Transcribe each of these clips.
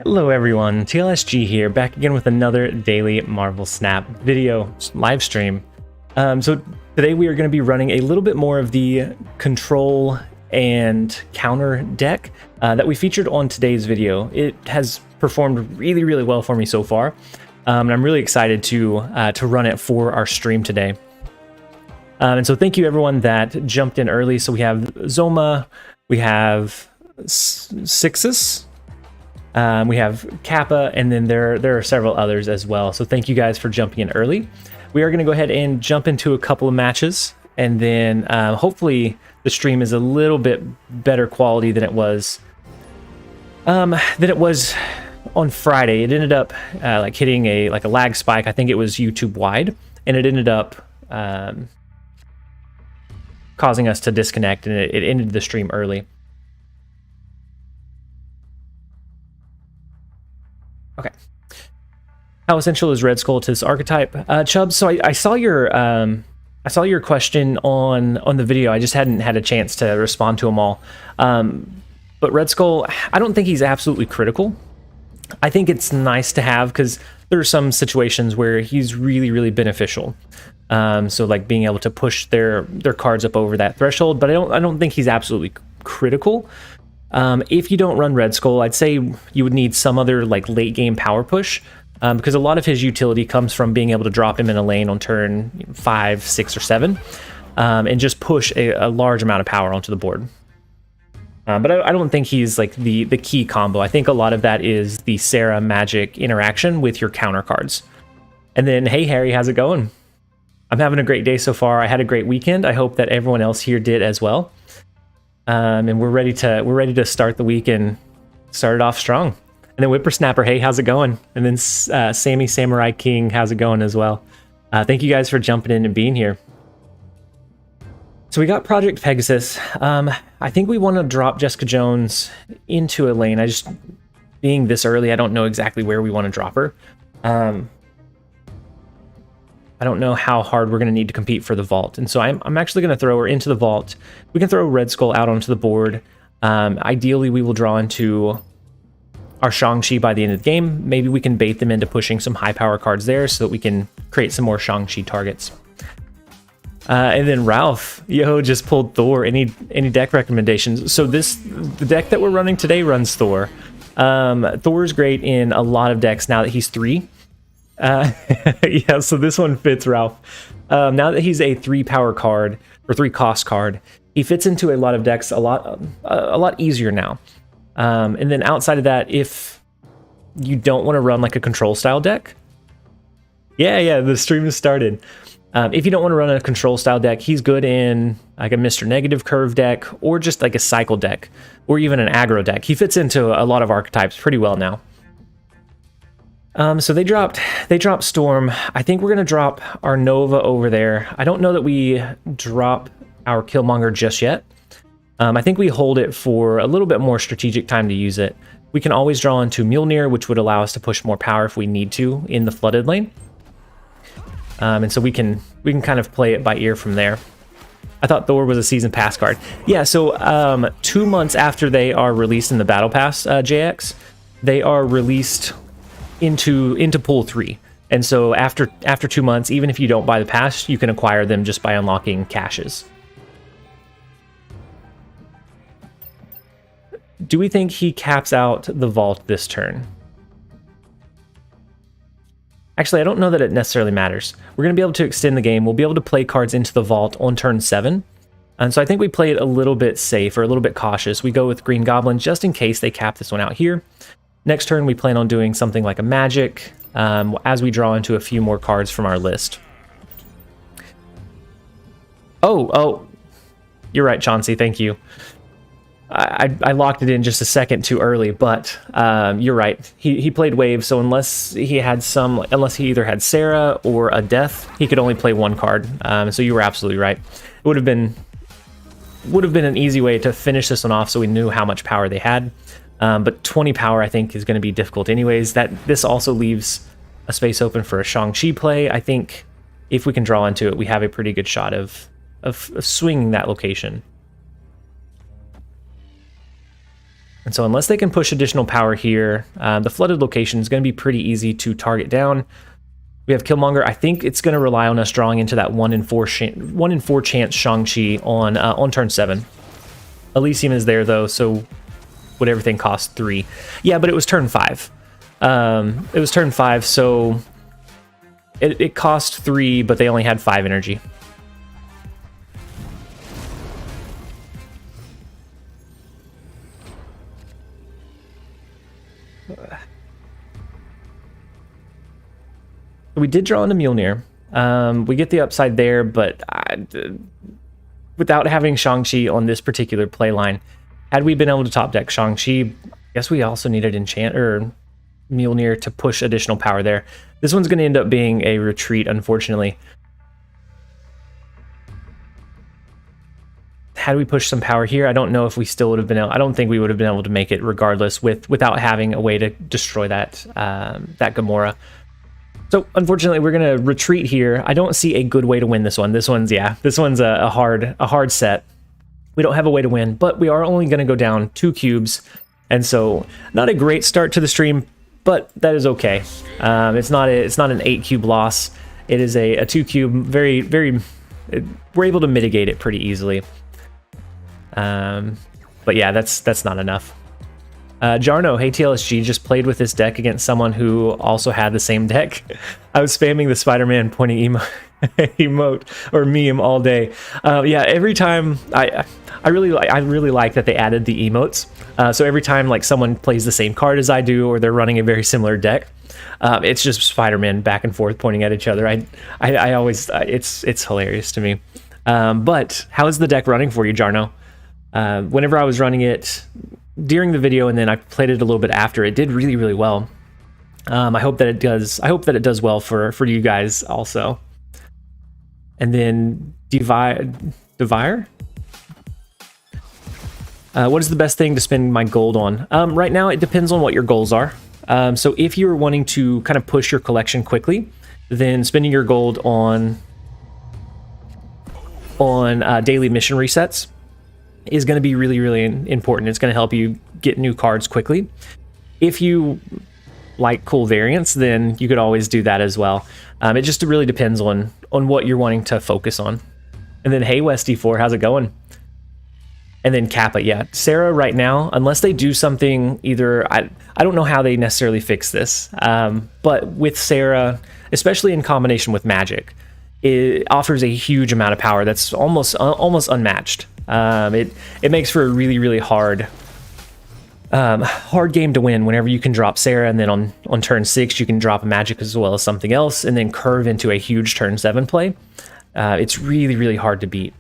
Hello everyone, TLSG here, back again with another daily Marvel Snap video live stream. So today we are going to be running a little bit more of the control and counter deck that we featured on today's video. It has performed really well for me so far, and I'm really excited to run it for our stream today. And so thank you everyone that jumped in early. So we have Zoma, we have Sixus, we have Kappa, and then there are several others as well. So thank you guys for jumping in early. We are going to go ahead and jump into a couple of matches, and then hopefully the stream is a little bit better quality than it was on Friday. It ended up like hitting a lag spike. I think it was YouTube wide, and it ended up causing us to disconnect, and it ended the stream early. Okay. How essential is Red Skull to this archetype? Chubbs, so I saw your question on the video. I just hadn't had a chance to respond to them all. But Red Skull, I don't think he's absolutely critical. I think it's nice to have because there are some situations where he's really beneficial. So like being able to push their cards up over that threshold, but I don't think he's absolutely critical. If you don't run Red Skull, I'd say you would need some other like late game power push, because a lot of his utility comes from being able to drop him in a lane on turn 5, 6, or 7, and just push a large amount of power onto the board. But I don't think he's like the key combo. I think a lot of that is the Sarah magic interaction with your counter cards. And then, hey Harry, how's it going? I'm having a great day so far. I had a great weekend. I hope that everyone else here did as well. And we're ready to start the week and start it off strong. And then Whippersnapper, hey, how's it going? And then Sammy Samurai King, how's it going as well? Thank you guys for jumping in and being here. So we got Project Pegasus. I think we want to drop Jessica Jones into a lane. Being this early, I don't know exactly where we want to drop her. I don't know how hard we're going to need to compete for the vault. And so I'm actually going to throw her into the vault. We can throw Red Skull out onto the board. Ideally, we will draw into our Shang-Chi by the end of the game. Maybe we can bait them into pushing some high power cards there so that we can create some more Shang-Chi targets. And then Ralph, just pulled Thor. Any deck recommendations? So the deck that we're running today runs Thor. Thor's great in a lot of decks now that he's 3. Yeah, so this one fits Ralph. Now that he's a 3 power card or 3 cost card, he fits into a lot of decks a lot easier now. And then outside of that, if you don't want to run like a control style deck, yeah, the stream has started. If you don't want to run a control style deck, he's good in like a Mr. Negative Curve deck or just like a cycle deck or even an aggro deck. He fits into a lot of archetypes pretty well now. So they dropped Storm. I think we're going to drop our Nova over there. I don't know that we drop our Killmonger just yet. I think we hold it for a little bit more strategic time to use it. We can always draw into Mjolnir, which would allow us to push more power if we need to in the flooded lane. And so we can kind of play it by ear from there. I thought Thor was a season pass card. Yeah, so 2 months after they are released in the Battle Pass, JX, they are released into pool 3, and so after 2 months, even if you don't buy the pass, you can acquire them just by unlocking caches. Do we think he caps out the vault this turn? Actually, I don't know that it necessarily matters. We're going to be able to extend the game. We'll be able to play cards into the vault on turn 7, and so I think we play it a little bit safe or a little bit cautious. We go with Green Goblin just in case they cap this one out here. Next turn, we plan on doing something like a magic as we draw into a few more cards from our list. Oh, you're right, Chauncey. Thank you. I locked it in just a second too early, but you're right. He played Wave, so unless he either had Sarah or a Death, he could only play 1 card. So you were absolutely right. It would have been an easy way to finish this one off, so we knew how much power they had. But 20 power, I think, is going to be difficult anyways. This also leaves a space open for a Shang-Chi play. I think if we can draw into it, we have a pretty good shot of swinging that location. And so unless they can push additional power here, the flooded location is going to be pretty easy to target down. We have Killmonger. I think it's going to rely on us drawing into that 1 in 4 chance Shang-Chi on turn 7. Elysium is there though, so would everything cost 3? Yeah, but it was turn 5. It was turn 5, so it cost 3, but they only had 5 energy. We did draw into Mjolnir. We get the upside there, but without having Shang-Chi on this particular play line, had we been able to top deck Shang-Chi, I guess we also needed Mjolnir to push additional power there. This one's going to end up being a retreat, unfortunately. Had we pushed some power here, I don't know if we still would have been able. I don't think we would have been able to make it regardless without having a way to destroy that Gamora. So unfortunately, we're gonna retreat here. I don't see a good way to win this one. This one's a hard set. We don't have a way to win, but we are only gonna go down 2 cubes, and so not a great start to the stream, but that is okay. It's not an 8 cube loss. It is a 2 cube. We're able to mitigate it pretty easily. But yeah, that's not enough. Jarno, hey TLSG, just played with this deck against someone who also had the same deck. I was spamming the Spider-Man pointing emote or meme all day. Yeah, every time I really like that they added the emotes. So every time like someone plays the same card as I do, or they're running a very similar deck, it's just Spider-Man back and forth pointing at each other. I always it's hilarious to me. But how is the deck running for you, Jarno? Whenever I was running it during the video, and then I played it a little bit after, it did really, really well. I hope that it does. I hope that it does well for you guys also. And then Devire. What is the best thing to spend my gold on? Right now, it depends on what your goals are. So if you're wanting to kind of push your collection quickly, then spending your gold on daily mission resets is going to be really, really important. It's going to help you get new cards quickly. If you like cool variants, then you could always do that as well. It just really depends on what you're wanting to focus on. And then, hey, Westy4, how's it going? And then Kappa, yeah. Sarah right now, unless they do something, either, I don't know how they necessarily fix this, but with Sarah, especially in combination with Magic, it offers a huge amount of power that's almost unmatched. It makes for a really, really hard game to win whenever you can drop Sarah, and then on turn 6 you can drop a Magic as well as something else, and then curve into a huge turn 7 play. It's really, really hard to beat.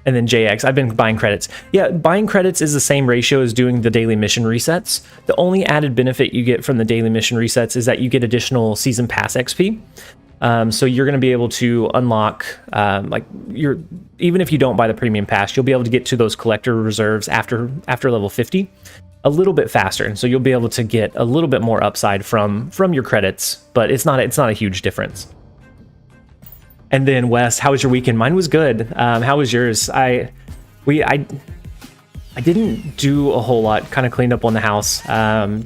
And then JX, I've been buying credits. Yeah, buying credits is the same ratio as doing the daily mission resets. The only added benefit you get from the daily mission resets is that you get additional season pass XP. So you're going to be able to unlock, even if you don't buy the premium pass, you'll be able to get to those collector reserves after level 50 a little bit faster. And so you'll be able to get a little bit more upside from your credits, but it's not a huge difference. And then Wes, how was your weekend? Mine was good. How was yours? I didn't do a whole lot. Kind of cleaned up on the house.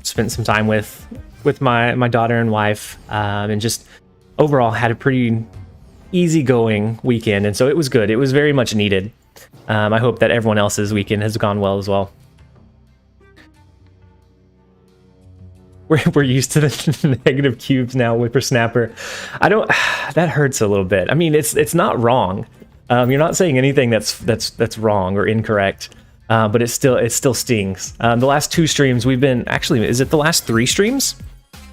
Spent some time with my daughter and wife, and just overall had a pretty easygoing weekend. And so it was good. It was very much needed. I hope that everyone else's weekend has gone well as well. We're used to the negative cubes now, Whippersnapper. That hurts a little bit. I mean, it's not wrong. You're not saying anything that's wrong or incorrect, but it still stings. The last 2 streams we've been, actually, is it the last 3 streams?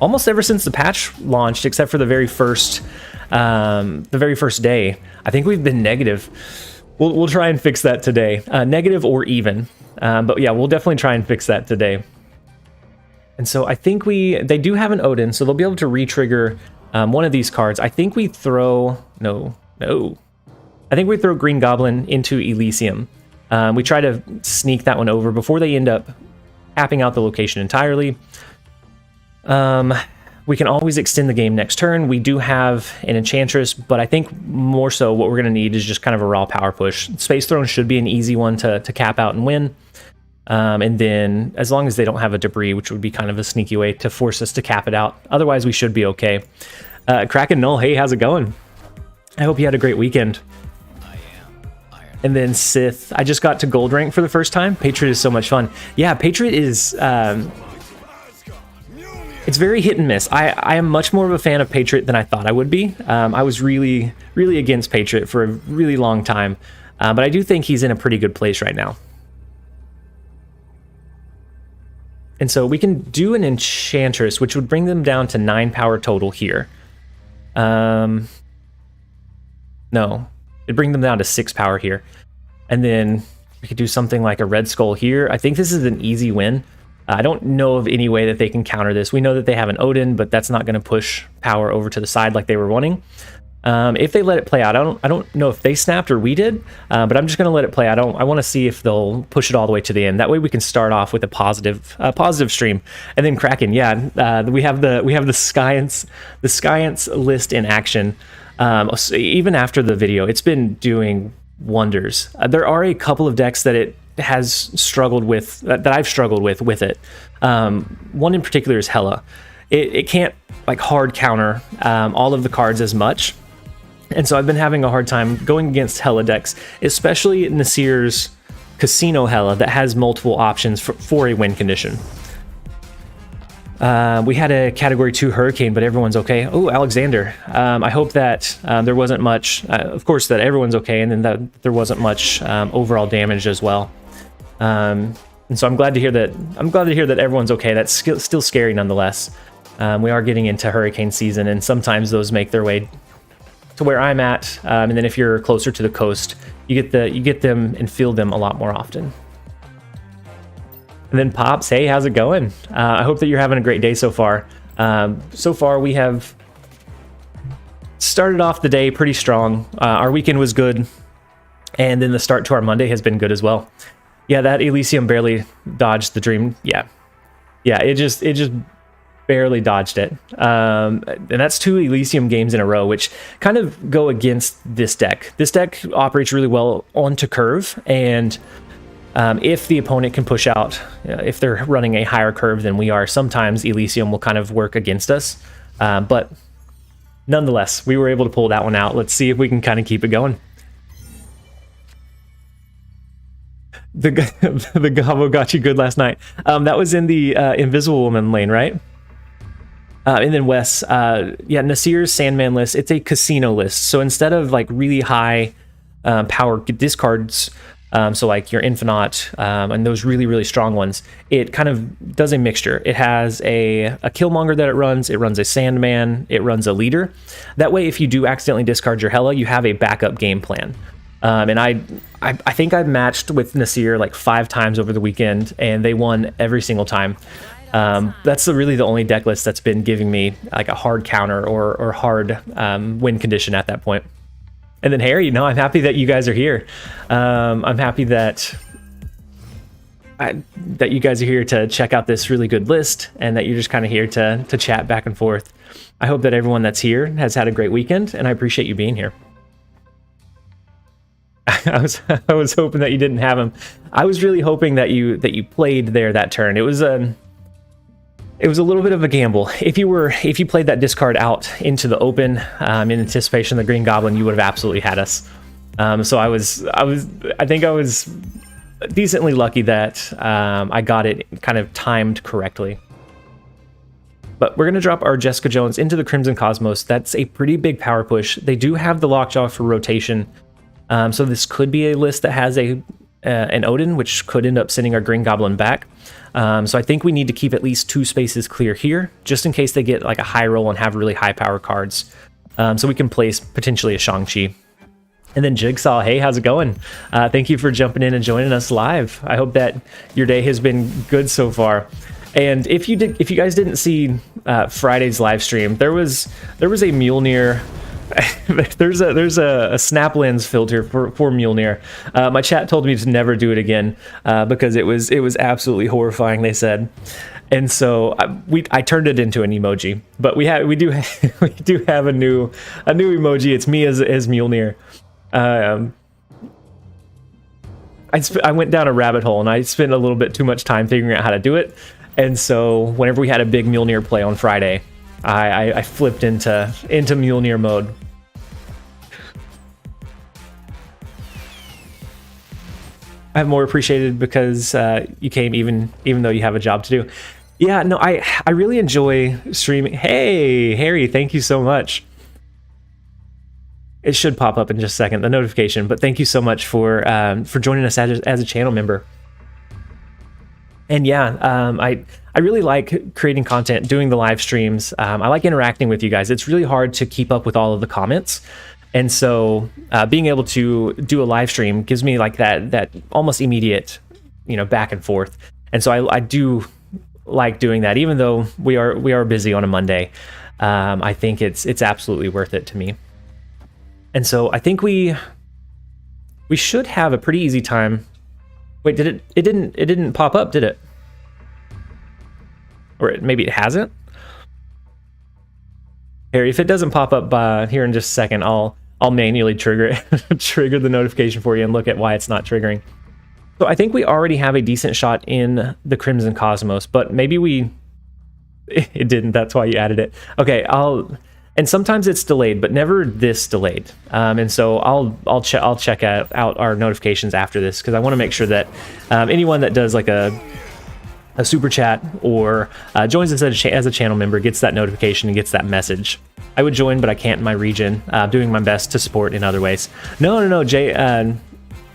Almost ever since the patch launched, except for the very first day. I think we've been negative. We'll try and fix that today. Negative or even, but yeah, we'll definitely try and fix that today. And so I think they do have an Odin, so they'll be able to re-trigger one of these cards. I think we throw I think we throw Green Goblin into Elysium. We try to sneak that one over before they end up tapping out the location entirely. We can always extend the game next turn. We do have an Enchantress, but I think more so what we're going to need is just kind of a raw power push. Space Throne should be an easy one to cap out and win. And then as long as they don't have a Debris, which would be kind of a sneaky way to force us to cap it out. Otherwise, we should be okay. Kraken Null, hey, how's it going? I hope you had a great weekend. And then Sith, I just got to gold rank for the first time. Patriot is so much fun. Yeah, Patriot is... it's very hit and miss. I am much more of a fan of Patriot than I thought I would be. I was really against Patriot for a really long time. But I do think he's in a pretty good place right now. And so we can do an Enchantress, which would bring them down to 9 power total here. No. It'd bring them down to 6 power here. And then we could do something like a Red Skull here. I think this is an easy win. I don't know of any way that they can counter this. We know that they have an Odin, but that's not going to push power over to the side like they were wanting. If they let it play out, I don't know if they snapped or we did, but I'm just going to let it play out. I want to see if they'll push it all the way to the end. That way we can start off with a positive stream. And then Kraken, yeah, we have the Science list in action. So even after the video, it's been doing wonders. There are a couple of decks that it has struggled with, that I've struggled with it. One in particular is Hela. It can't like hard counter all of the cards as much. And so I've been having a hard time going against Hela decks, especially Nasir's Casino Hela that has multiple options for a win condition. We had a Category 2 Hurricane, but everyone's okay. Oh, Alexander. I hope that there wasn't much, of course, that everyone's okay, and then that there wasn't much overall damage as well. And so I'm glad to hear that. I'm glad to hear that everyone's okay. That's still scary nonetheless. We are getting into hurricane season, and sometimes those make their way to where I'm at. And then if you're closer to the coast, you get them and feel them a lot more often. And then Pops, hey, how's it going? I hope that you're having a great day so far. So far, we have started off the day pretty strong. Our weekend was good, and then the start to our Monday has been good as well. Yeah, that Elysium barely dodged the dream. Yeah, it just barely dodged it. And that's 2 Elysium games in a row, which kind of go against this deck. This deck operates really well onto curve, and if the opponent can push out, if they're running a higher curve than we are, sometimes Elysium will kind of work against us. But nonetheless, we were able to pull that one out. Let's see if we can kind of keep it going. The Gabo got you good last night. That was in the Invisible Woman lane, right? And then Wes, yeah, Nasir's Sandman list, it's a casino list. So instead of like really high power discards, so like your Infinite and those really strong ones, it kind of does a mixture. It has a Killmonger that it runs a Sandman, it runs a leader. That way, if you do accidentally discard your Hela, you have a backup game plan. And I think I've matched with Nasir like 5 times over the weekend, and they won every single time. That's really the only deck list that's been giving me like a hard counter or hard win condition at that point. And then Harry, I'm happy that you guys are here. I'm happy that you guys are here to check out this really good list, and that you're just kind of here to chat back and forth. I hope that everyone that's here has had a great weekend, and I appreciate you being here. I was hoping that you didn't have him. I was really hoping that you played there that turn. It was a little bit of a gamble. If you played that discard out into the open in anticipation of the Green Goblin, you would have absolutely had us. So I think I was decently lucky that I got it kind of timed correctly. But we're gonna drop our Jessica Jones into the Crimson Cosmos. That's a pretty big power push. They do have the Lockjaw for rotation. So this could be a list that has an Odin, which could end up sending our Green Goblin back. So I think we need to keep at least 2 spaces clear here, just in case they get like a high roll and have really high power cards. So we can place potentially a Shang-Chi. And then Jigsaw, hey, how's it going? Thank you for jumping in and joining us live. I hope that your day has been good so far. And if you guys didn't see Friday's live stream, there was a Mjolnir. there's a snap lens filter for Mjolnir. My chat told me to never do it again because it was absolutely horrifying, they said. And so I turned it into an emoji. But we do have a new emoji. It's me as Mjolnir. I went down a rabbit hole and I spent a little bit too much time figuring out how to do it. And so whenever we had a big Mjolnir play on Friday, I flipped into Mjolnir mode. I'm more appreciated because you came even though you have a job to do. Yeah, no, I really enjoy streaming. Hey, Harry, thank you so much. It should pop up in just a second, the notification, but thank you so much for joining us as a channel member. And yeah, I really like creating content, doing the live streams. I like interacting with you guys. It's really hard to keep up with all of the comments. And so being able to do a live stream gives me like that almost immediate, back and forth. And so I do like doing that, even though we are busy on a Monday. I think it's absolutely worth it to me. And so I think we should have a pretty easy time. Wait, it didn't pop up, did it? Or maybe it hasn't? Harry, if it doesn't pop up here in just a second, I'll manually trigger the notification for you and look at why it's not triggering. So I think we already have a decent shot in the Crimson Cosmos, but maybe it didn't. That's why you added it. Okay, and sometimes it's delayed, but never this delayed. And so I'll check out our notifications after this because I want to make sure that anyone that does like a super chat or joins us as a channel member gets that notification and gets that message. I would join, but I can't in my region. Doing my best to support in other ways. No,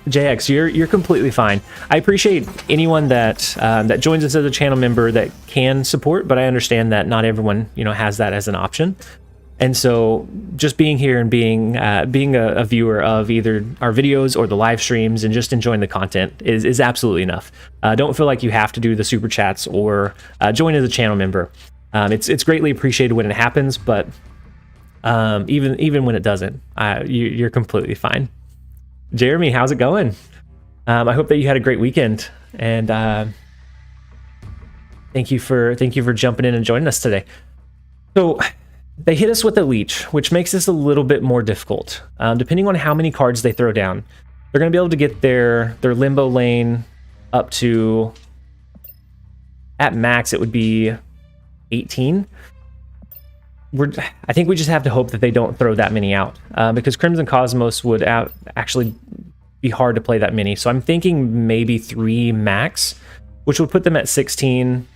JX, you're completely fine. I appreciate anyone that joins us as a channel member that can support, but I understand that not everyone has that as an option. And so just being here and being a viewer of either our videos or the live streams and just enjoying the content is absolutely enough. Don't feel like you have to do the super chats or join as a channel member. It's greatly appreciated when it happens, but even when it doesn't, you're completely fine. Jeremy, how's it going? I hope that you had a great weekend, and thank you for jumping in and joining us today. So they hit us with a leech, which makes this a little bit more difficult. Depending on how many cards they throw down, they're going to be able to get their limbo lane up to, at max, it would be 18. I think we just have to hope that they don't throw that many out, because Crimson Cosmos would actually be hard to play that many. So I'm thinking maybe 3 max, which would put them at 16.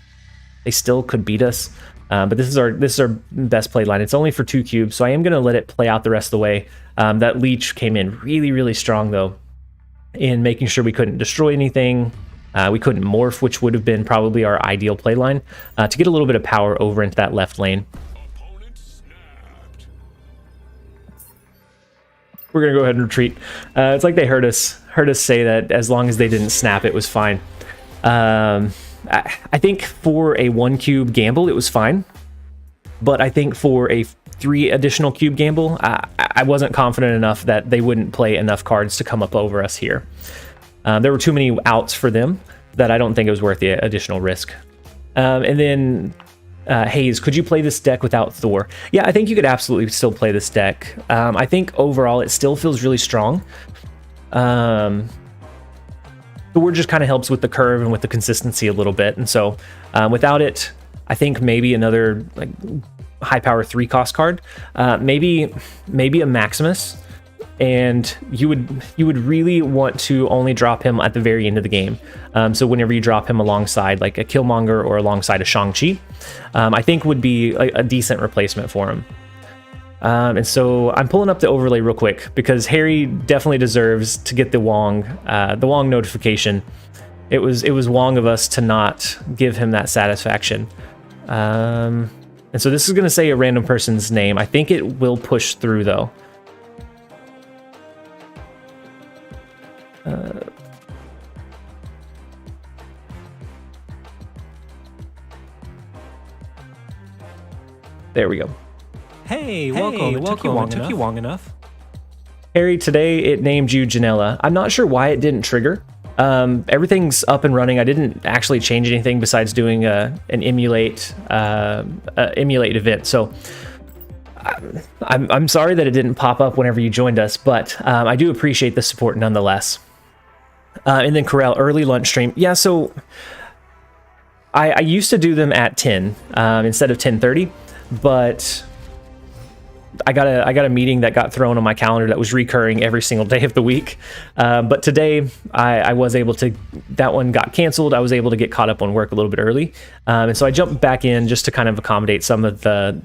They still could beat us. But this is our best played line. It's only for 2 cubes, so I am going to let it play out the rest of the way. That leech came in really, really strong, though, in making sure we couldn't destroy anything. We couldn't morph, which would have been probably our ideal play line, to get a little bit of power over into that left lane. We're going to go ahead and retreat. It's like they heard us say that as long as they didn't snap, it was fine. I think for a 1 cube gamble, it was fine. But I think for a 3 additional cube gamble, I wasn't confident enough that they wouldn't play enough cards to come up over us here. There were too many outs for them that I don't think it was worth the additional risk. And then Hayes, could you play this deck without Thor? Yeah, I think you could absolutely still play this deck. I think overall it still feels really strong. Thor just kind of helps with the curve and with the consistency a little bit. And so without it, I think maybe another like high power 3-cost card, maybe a Maximus, and you would really want to only drop him at the very end of the game. So whenever you drop him alongside like a Killmonger or alongside a Shang-Chi, I think would be a decent replacement for him. And so I'm pulling up the overlay real quick because Harry definitely deserves to get the Wong notification. It was Wong of us to not give him that satisfaction. And so this is going to say a random person's name. I think it will push through though. There we go. Hey, welcome. It took you long enough. Harry, today it named you Janella. I'm not sure why it didn't trigger. Everything's up and running. I didn't actually change anything besides doing an emulate event. So I'm sorry that it didn't pop up whenever you joined us, but I do appreciate the support nonetheless. And then Corral, early lunch stream. Yeah, so I used to do them at 10 instead of 10:30, but I got a meeting that got thrown on my calendar that was recurring every single day of the week. But today I was able to, that one got canceled. I was able to get caught up on work a little bit early. And so I jumped back in just to kind of accommodate some of the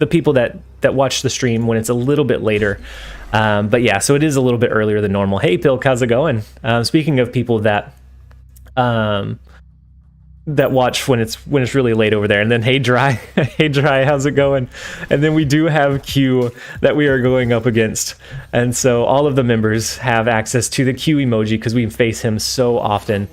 people that watch the stream when it's a little bit later. But yeah, so it is a little bit earlier than normal. Hey, Pilk, how's it going? Speaking of people that watch when it's really late over there, and then hey Dry, hey Dry, how's it going? And then we do have Q that we are going up against, and so all of the members have access to the Q emoji because we face him so often.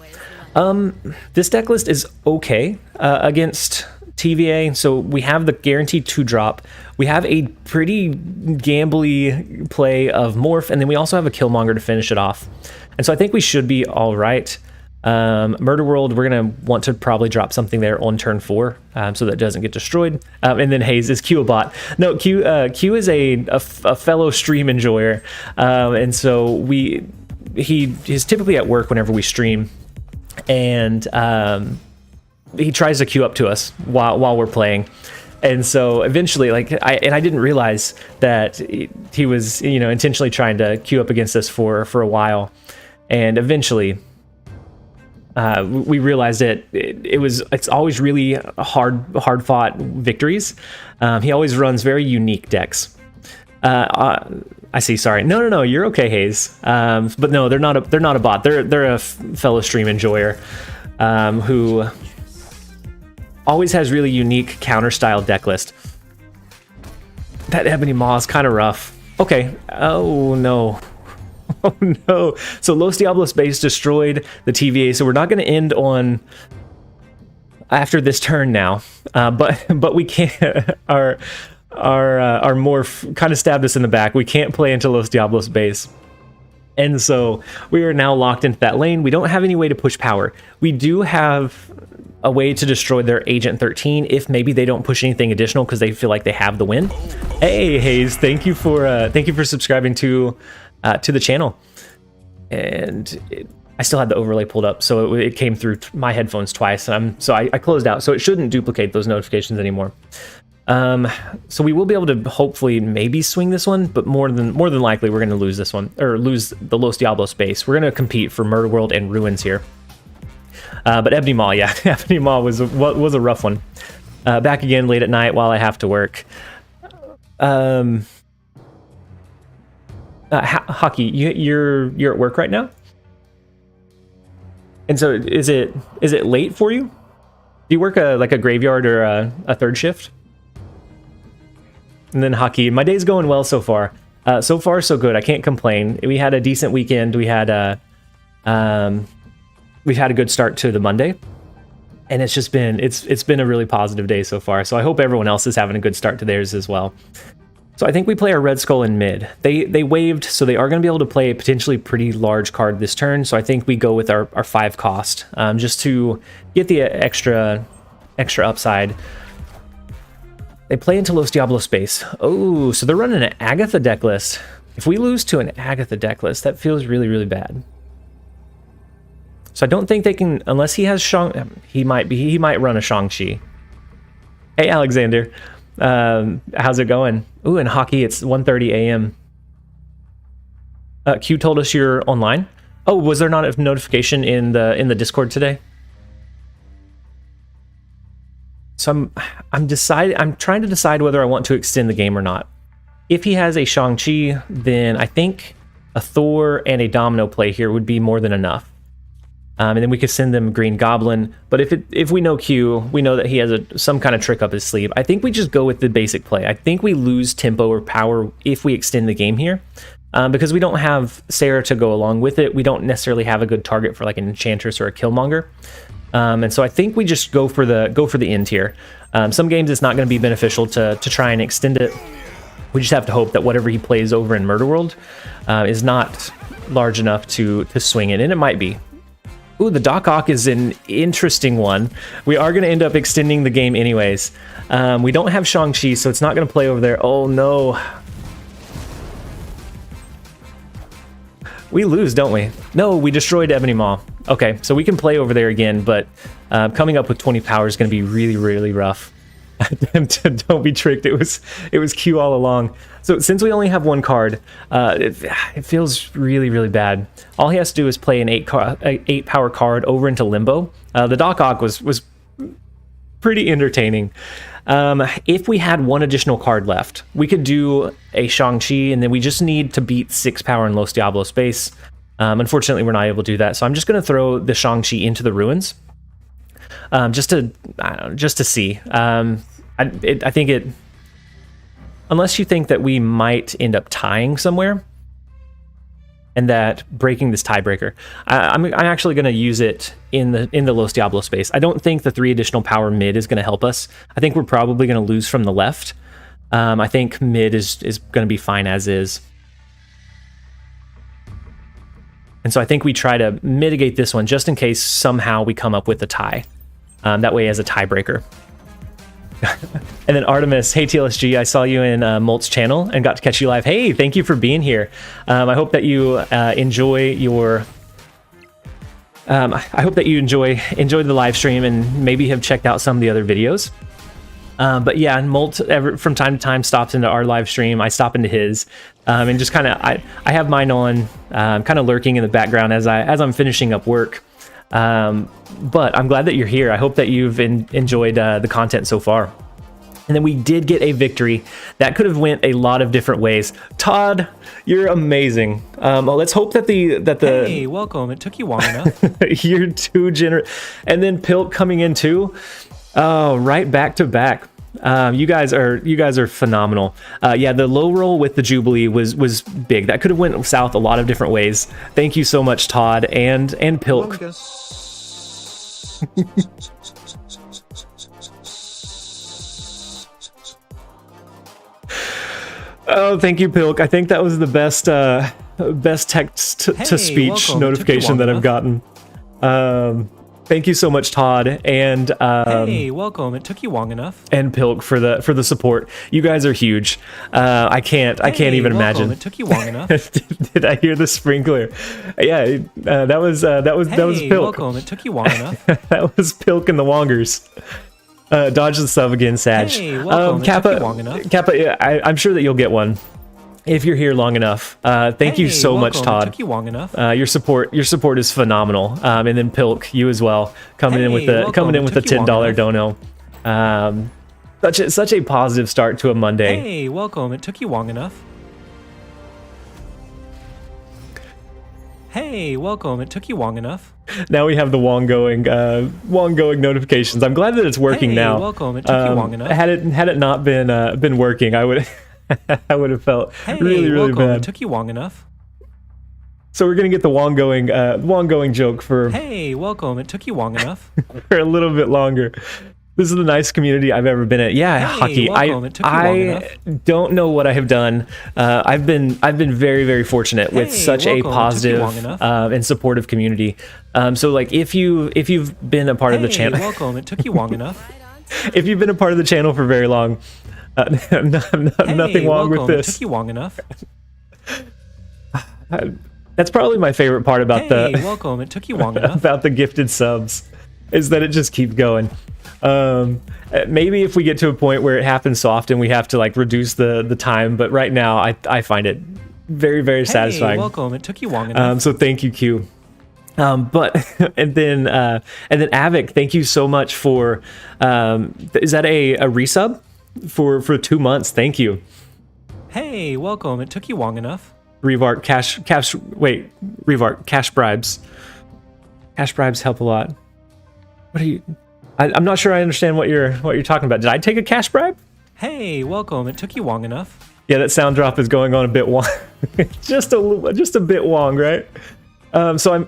This deck list is okay against TVA, so we have the guaranteed 2-drop. We have a pretty gambly play of Morph, and then we also have a Killmonger to finish it off. And so I think we should be all right. Murder World, we're going to want to probably drop something there on turn 4 so that it doesn't get destroyed. And then Hayes, is Q a bot? No, Q is a fellow stream enjoyer. And so he's typically at work whenever we stream. And he tries to queue up to us while we're playing. And so eventually, I didn't realize that he was, intentionally trying to queue up against us for a while. And eventually, we realized it's always really hard fought victories. He always runs very unique decks. I see. Sorry. No. You're okay, Hayes. But no, they're not a bot. They're a fellow stream enjoyer who always has really unique counter style deck list. That Ebony Maw is kind of rough. Okay. Oh no. Oh no. So Los Diablos base destroyed the TVA, so we're not going to end on after this turn now. But we can't our morph kind of stabbed us in the back. We can't play into Los Diablos base. And so we are now locked into that lane. We don't have any way to push power. We do have a way to destroy their Agent 13 if maybe they don't push anything additional because they feel like they have the win. Hey Hayes, thank you for subscribing to the channel. And I still had the overlay pulled up, so it came through my headphones twice. So I closed out, so it shouldn't duplicate those notifications anymore. So we will be able to hopefully maybe swing this one, but more than likely we're going to lose this one, or lose the Los Diablos space. We're going to compete for Murder World and Ruins here. But Ebony Maw, yeah, Ebony Maw was a rough one. Back again late at night while I have to work. Hockey, you're at work right now, and so is it late for you? Do you work a graveyard or a third shift? And then Hockey, my day's going well so far. So far so good. I can't complain. We had a decent weekend. We've had a good start to the Monday, and it's been a really positive day so far. So I hope everyone else is having a good start to theirs as well. So I think we play our Red Skull in mid. They waived, so they are going to be able to play a potentially pretty large card this turn. So I think we go with our 5 cost just to get the extra upside. They play into Los Diablos space. Oh, so they're running an Agatha deck list. If we lose to an Agatha deck list, that feels really, really bad. So I don't think they can, unless he has he might run a Shang-Chi. Hey, Alexander. How's it going? Ooh, in Hockey, it's 1:30 a.m. Q told us you're online. Oh, was there not a notification in the Discord today? So I'm trying to decide whether I want to extend the game or not. If he has a Shang-Chi, then I think a Thor and a Domino play here would be more than enough. And then we could send them Green Goblin. But if we know Q, we know that he has some kind of trick up his sleeve. I think we just go with the basic play. I think we lose tempo or power if we extend the game here. Because we don't have Sarah to go along with it. We don't necessarily have a good target for like an Enchantress or a Killmonger. And so I think we just go for the end here. Some games it's not going to be beneficial to try and extend it. We just have to hope that whatever he plays over in Murder World is not large enough to swing it, and it might be. Ooh, the Doc Ock is an interesting one. We are going to end up extending the game anyways. We don't have Shang-Chi, so it's not going to play over there. Oh, no. We lose, don't we? No, we destroyed Ebony Maw. Okay, so we can play over there again, but coming up with 20 power is going to be really, really rough. Don't be tricked. It was Q all along. So since we only have one card, it feels really, really bad. All he has to do is play an 8 power card over into Limbo. The Doc Ock was pretty entertaining. If we had one additional card left, we could do a Shang-Chi, and then we just need to beat 6 power in Los Diablos space. Unfortunately, we're not able to do that, so I'm just going to throw the Shang-Chi into the Ruins. Just to see. I think it, unless you think that we might end up tying somewhere, and that breaking this tiebreaker, I'm actually going to use it in the Los Diablo space. I don't think the 3 additional power mid is going to help us. I think we're probably going to lose from the left. I think mid is going to be fine as is. And so I think we try to mitigate this one just in case somehow we come up with a tie. That way as a tiebreaker. And then Artemis, hey TLSG, I saw you in Molt's channel and got to catch you live. Hey, thank you for being here. I hope that you enjoy your... I hope that you enjoy the live stream and maybe have checked out some of the other videos. But yeah, Molt from time to time stops into our live stream. I stop into his, and just kind of I have mine on, kind of lurking in the background as I'm finishing up work. But I'm glad that you're here. I hope that you've enjoyed the content so far. And then we did get a victory. That could have went a lot of different ways. Todd, you're amazing. Well, let's hope that the Hey, welcome. It took you long enough. You're too generous. And then Pilk coming in too. Oh, right back to back. You guys are phenomenal. Yeah, the low roll with the Jubilee was big. That could have went south a lot of different ways. Thank you so much, Todd and Pilk. Oh, thank you, Pilk. I think that was the best text to speech notification that I've gotten. Thank you so much, Todd, and hey, welcome. It took you long enough. And Pilk for the support. You guys are huge. I can't even imagine. It took you long enough. Did I hear the sprinkler? Yeah, that was Pilk. Welcome. It took you long enough. That was Pilk and the Wongers. Dodge the sub again, Sag. Hey, welcome. Kappa, it took you long enough. Kappa, yeah, I'm sure that you'll get one. If you're here long enough. Thank you so much, Todd. It took you long enough. Your support is phenomenal. And then Pilk, you as well, coming in with the $10 dono. Such a positive start to a Monday. Hey, welcome. It took you long enough. Hey, welcome. It took you long enough. Now we have the Wong going notifications. I'm glad that it's working now. Welcome. It took you long enough. Had it not been working, I would have felt really bad. It took you long enough. So we're gonna get the Wong going joke for. Hey, welcome. It took you long enough. For a little bit longer. This is the nicest community I've ever been at. Yeah, hey, hockey. Welcome. It took you long enough. Don't know what I have done. I've been very, very fortunate with such a positive and supportive community. So like if you've been a part of the channel. Welcome. It took you long enough. If you've been a part of the channel for very long, nothing wrong with this. It took you long enough. That's probably my favorite part about welcome. It took you long enough. About the gifted subs, is that it just keeps going. Maybe if we get to a point where it happens so often, we have to like reduce the time. But right now, I find it very, very satisfying. Welcome. It took you long enough. So thank you, Q. But and then Avik, thank you so much for. Is that a resub for 2 months? Thank you. Hey, welcome. It took you long enough. Revarc cash bribes. Cash bribes help a lot. What are you? I'm not sure I understand what you're talking about. Did I take a cash bribe? Hey, welcome. It took you long enough. Yeah, that sound drop is going on a bit wong. just a bit wong, right? So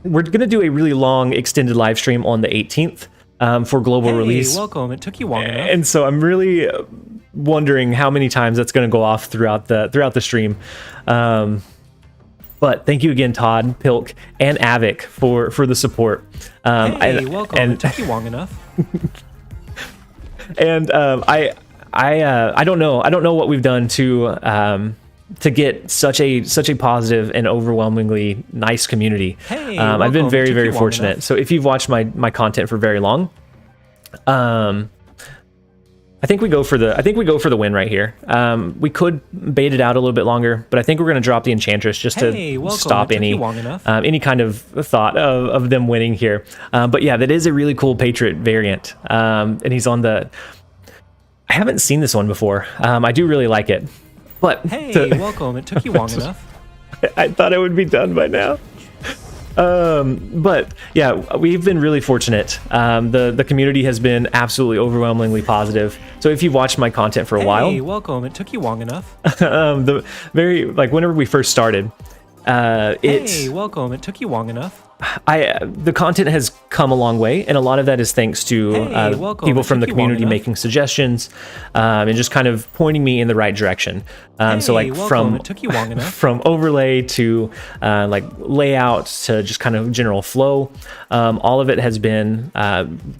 we're gonna do a really long extended live stream on the 18th for global release. Welcome. It took you long enough. And so I'm really wondering how many times that's going to go off throughout the stream. But thank you again, Todd, Pilk, and Avik for the support. Hey, welcome. It took you long enough. And I don't know what we've done to get such a positive and overwhelmingly nice community. Hey, I've been welcome. very, Took very you long fortunate. enough. So if you've watched my content for very long, I think we go for the win right here. We could bait it out a little bit longer, but I think we're going to drop the Enchantress just Hey, to welcome. stop It took you long enough. any kind of thought of them winning here. But yeah, that is a really cool Patriot variant, and he's on the. I haven't seen this one before. I do really like it, but Hey, welcome. It took you long enough. I thought I would be done by now. But yeah, we've been really fortunate. The community has been absolutely overwhelmingly positive. So if you've watched my content for a Hey, while, welcome. It took you long enough. whenever we first started, Hey, welcome. It took you long enough. the content has come a long way, and a lot of that is thanks to Hey, welcome. people It from the took you long community enough. making suggestions, and just kind of pointing me in the right direction. So Hey, like welcome. It took you long enough. from overlay to like layout to just kind of general flow, all of it has been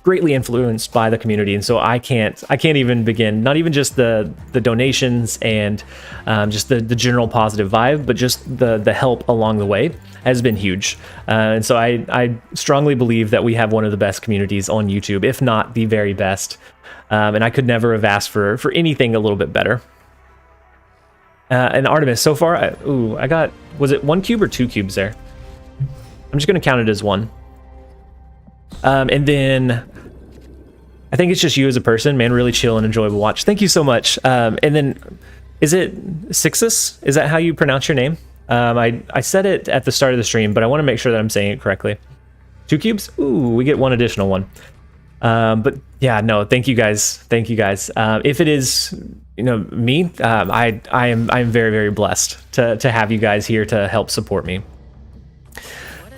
greatly influenced by the community, and so I can't even begin. Not even just the donations and just the general positive vibe, but just the help along the way has been huge. And so I strongly believe that we have one of the best communities on YouTube, if not the very best. And I could never have asked for anything a little bit better. And Artemis, so far, I got, was it 1 cube or 2 cubes there? I'm just going to count it as 1. And then I think it's just you as a person, man, really chill and enjoyable watch. Thank you so much. And then, is it Sixus? Is that how you pronounce your name? I said it at the start of the stream, but I want to make sure that I'm saying it correctly. 2 cubes? Ooh, we get 1 additional one. But yeah, no, thank you guys. Thank you guys. If it is, me, I am very, very blessed to have you guys here to help support me.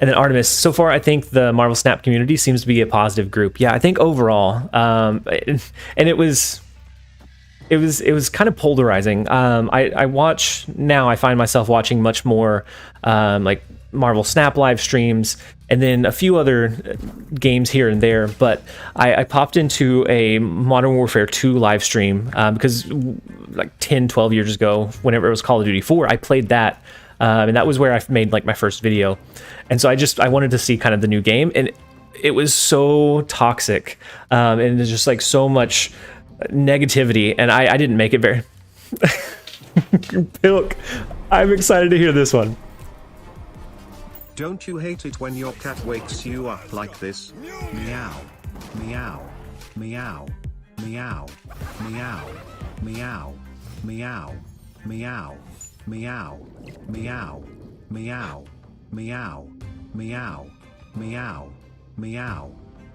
And then Artemis, so far, I think the Marvel Snap community seems to be a positive group. Yeah, I think overall, and it was kind of polarizing. I find myself watching much more like Marvel Snap live streams and then a few other games here and there, but I popped into a Modern Warfare 2 live stream because like 10, 12 years ago, whenever it was Call of Duty 4, I played that, and that was where I made like my first video. And so I wanted to see kind of the new game, and it was so toxic, and there's just like so much negativity, and I didn't make it very. Pilk, I'm excited to hear this one. Don't you hate it when your cat wakes you up like this? Meow, meow, meow, meow, meow, meow, meow, meow, meow, meow, meow, meow, meow, meow, meow,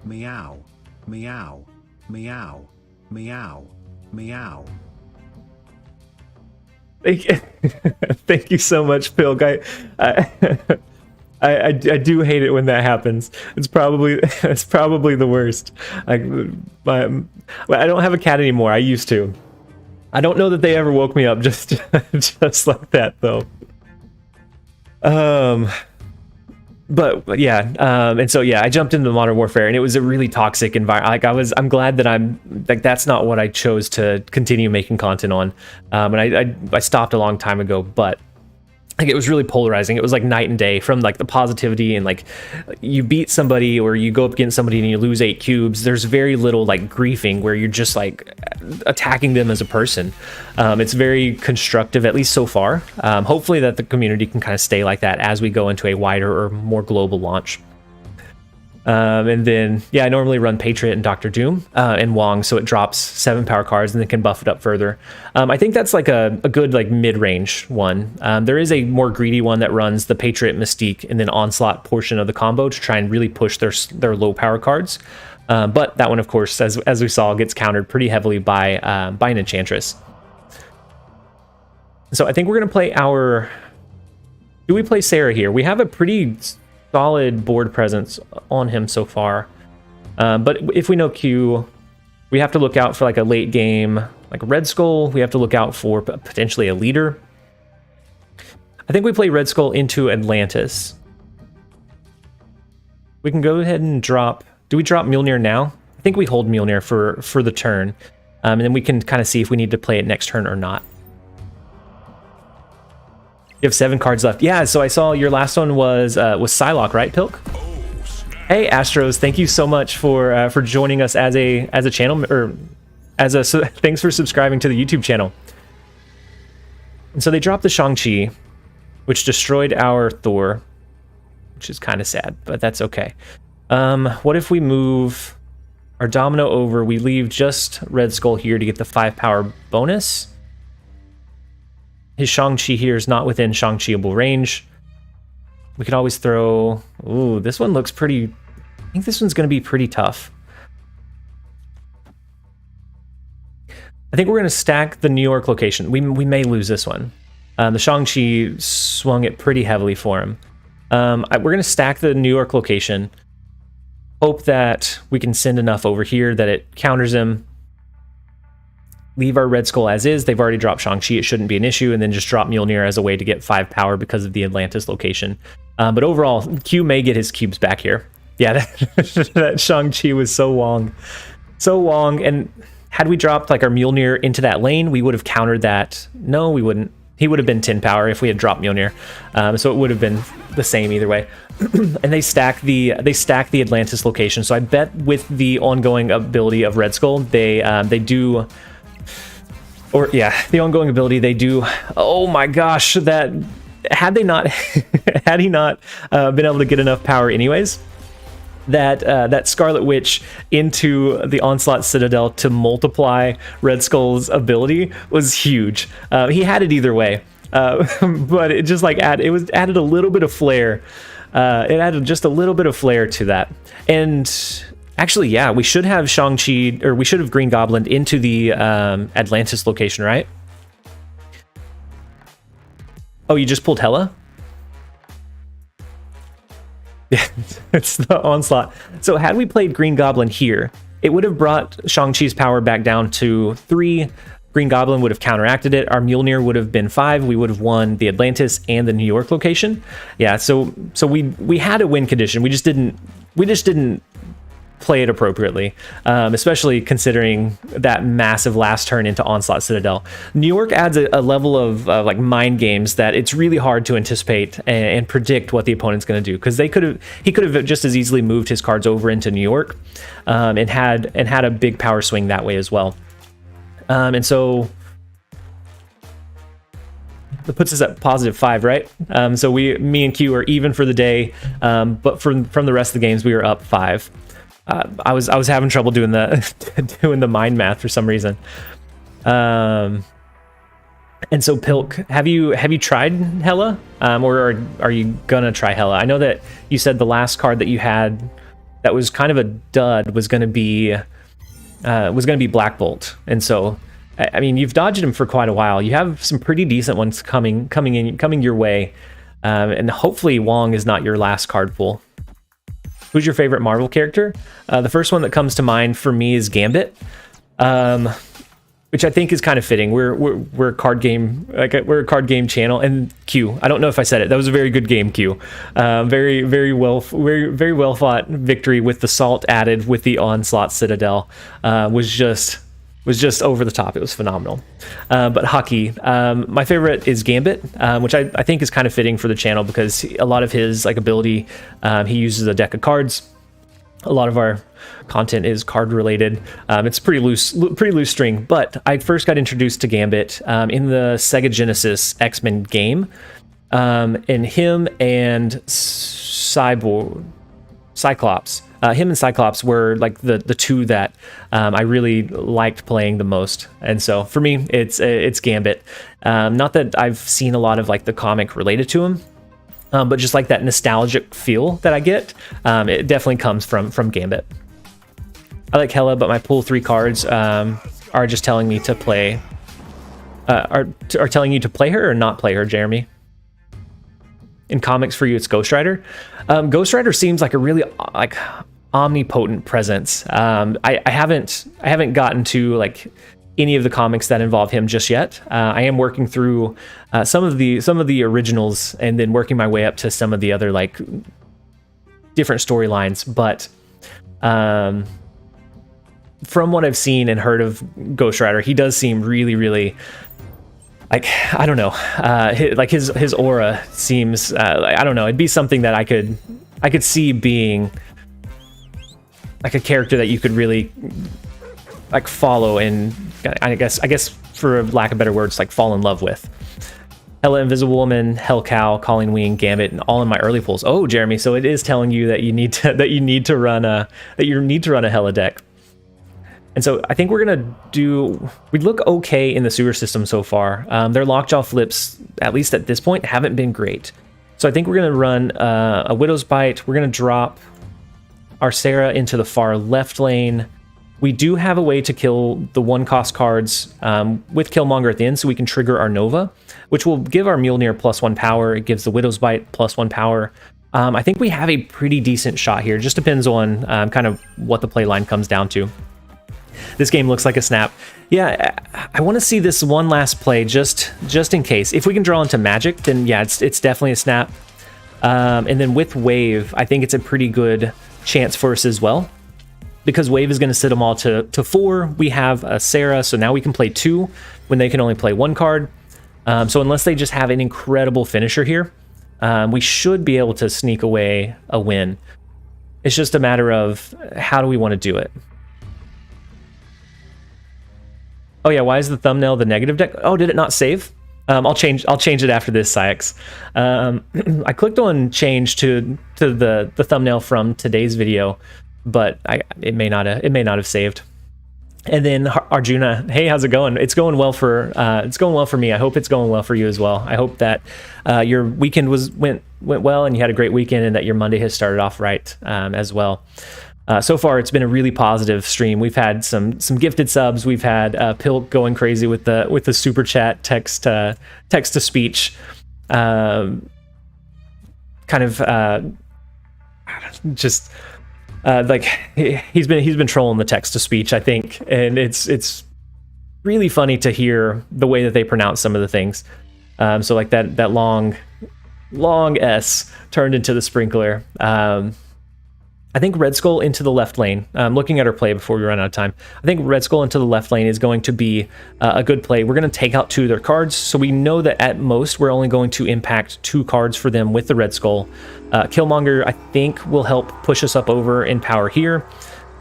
meow, meow, meow, meow, meow. Thank you so much, Pilk. I do hate it when that happens. It's probably the worst. Like, I don't have a cat anymore. I used to. I don't know that they ever woke me up just like that though. But yeah, and so yeah, I jumped into Modern Warfare, and it was a really toxic environment. Like I'm glad that that's not what I chose to continue making content on. And I stopped a long time ago, but like it was really polarizing. It was like night and day from like the positivity, and like you beat somebody or you go up against somebody and you lose 8 cubes. There's very little like griefing where you're just like attacking them as a person. It's very constructive, at least so far. Hopefully that the community can kind of stay like that as we go into a wider or more global launch. And then, yeah, I normally run Patriot and Dr. Doom and Wong, so it drops 7 power cards and then can buff it up further. I think that's like a good like mid-range one. There is a more greedy one that runs the Patriot, Mystique, and then Onslaught portion of the combo to try and really push their low power cards. But that one, of course, as we saw, gets countered pretty heavily by an Enchantress. So I think we're going to play do we play Sarah here? We have a pretty solid board presence on him so far, but if we know Q, We have to look out for like a late game, like Red Skull. We have to look out for potentially a leader. I think we play Red Skull into Atlantis. We can go ahead and drop... Do we drop Mjolnir now? I think we hold Mjolnir for the turn. And then we can kind of see if we need to play it next turn or not. You have 7 cards left. Yeah, so I saw your last one was Psylocke, right, Pilk? Hey, Astros, thank you so much for joining us as a channel, or thanks for subscribing to the YouTube channel. And so they dropped the Shang-Chi, which destroyed our Thor, which is kind of sad, but that's okay. What if we move our Domino over? We leave just Red Skull here to get the 5 power bonus. His Shang-Chi here is not within Shang-Chi-able range. We could always throw... Ooh, this one looks pretty... I think this one's going to be pretty tough. I think we're going to stack the New York location. We may lose this one. The Shang-Chi swung it pretty heavily for him. We're going to stack the New York location. Hope that we can send enough over here that it counters him. Leave our Red Skull as is. They've already dropped Shang-Chi. It shouldn't be an issue. And then just drop Mjolnir as a way to get 5 power because of the Atlantis location. But overall, Q may get his cubes back here. Yeah, that Shang-Chi was so long. So long. And had we dropped like our Mjolnir into that lane, we would have countered that. No, we wouldn't. He would have been 10 power if we had dropped Mjolnir. So it would have been the same either way. And they stack the Atlantis location. So I bet with the ongoing ability of Red Skull, they do... Or yeah, the ongoing ability they do. Oh my gosh, that had they not had he not been able to get enough power anyways, that Scarlet Witch into the Onslaught Citadel to multiply Red Skull's ability was huge. He had it either way, but it just like added a little bit of flair. It added just a little bit of flair to that. And actually, yeah, we should have Shang-Chi, or we should have Green Goblin into the Atlantis location, right? Oh, you just pulled Hela? Yeah, it's the Onslaught. So had we played Green Goblin here, it would have brought Shang-Chi's power back down to 3. Green Goblin would have counteracted it. Our Mjolnir would have been 5. We would have won the Atlantis and the New York location. Yeah, so we had a win condition. We just didn't play it appropriately, especially considering that massive last turn into Onslaught Citadel. New York adds a level of like mind games that it's really hard to anticipate and predict what the opponent's going to do, because he could have just as easily moved his cards over into New York and had a big power swing that way as well. And so that puts us at +5, right? So me and Q are even for the day, but from the rest of the games we were up 5. I was having trouble doing the mind math for some reason. And so Pilk, have you tried Hela, or are you gonna try Hela? I know that you said the last card that you had that was kind of a dud was gonna be Black Bolt, and so I mean you've dodged him for quite a while. You have some pretty decent ones coming your way, and hopefully Wong is not your last card pool. Who's your favorite Marvel character? The first one that comes to mind for me is Gambit, which I think is kind of fitting. We're a card game, we're a card game channel. And Q, I don't know if I said it. That was a very good game, Q. Very well fought victory with the salt added with the Onslaught Citadel. Was just over the top. It was phenomenal. But hockey, my favorite is Gambit, which I think is kind of fitting for the channel because a lot of his ability, he uses a deck of cards. A lot of our content is card related. It's pretty loose string. But I first got introduced to Gambit in the Sega Genesis X-Men game, and him and Cyclops. Him and Cyclops were like the two that I really liked playing the most, and so for me it's Gambit. Not that I've seen a lot of like the comic related to him, but just like that nostalgic feel that I get, it definitely comes from Gambit. I like Hela, but my pool 3 cards are just telling me to play. Are telling you to play her or not play her, Jeremy? In comics for you, it's Ghost Rider. Ghost Rider seems like a really omnipotent presence. I haven't gotten to like any of the comics that involve him just yet. I am working through some of the originals and then working my way up to some of the other like different storylines. But from what I've seen and heard of Ghost Rider, he does seem really, really like, I don't know, like his aura seems, I don't know, it'd be something that I could see being like a character that you could really like follow and I guess for lack of better words, like fall in love with. Hella Invisible Woman, Hellcow, Calling Wing, Gambit, and all in my early pulls. Oh, Jeremy, so it is telling you that you need to run a Hella deck. And so I think we're gonna we look okay in the sewer system so far. Their lockjaw flips, at least at this point, haven't been great. So I think we're gonna run a Widow's Bite. We're gonna drop our Sarah into the far left lane. We do have a way to kill the 1-cost cards with Killmonger at the end, so we can trigger our Nova, which will give our Mjolnir +1 power. It gives the Widow's Bite +1 power. I think we have a pretty decent shot here. Just depends on kind of what the play line comes down to. This game looks like a snap. Yeah, I want to see this one last play just in case. If we can draw into Magic, then yeah, it's definitely a snap. And then with Wave, I think it's a pretty good chance for us as well, because Wave is going to sit them all to 4. We have a Sarah, so now we can play 2 when they can only play 1 card. So unless they just have an incredible finisher here, we should be able to sneak away a win. It's just a matter of how do we want to do it. Oh yeah, why is the thumbnail the negative deck? Oh, did it not save? I'll change it after this, Syax. I clicked on change to the thumbnail from today's video, but it may not have saved. And then Arjuna, hey, how's it going? It's going well for me. I hope it's going well for you as well. I hope that your weekend went well and you had a great weekend, and that your Monday has started off right as well. So far, it's been a really positive stream. We've had some gifted subs. We've had Pilk going crazy with the super chat, text to speech, kind of just like he's been trolling the text to speech, I think, and it's really funny to hear the way that they pronounce some of the things. So like that long S turned into the sprinkler. I think Red Skull into the left lane. Looking at her play before we run out of time, I think Red Skull into the left lane is going to be a good play. We're going to take out 2 of their cards, so we know that at most we're only going to impact 2 cards for them with the Red Skull. Killmonger, I think, will help push us up over in power here.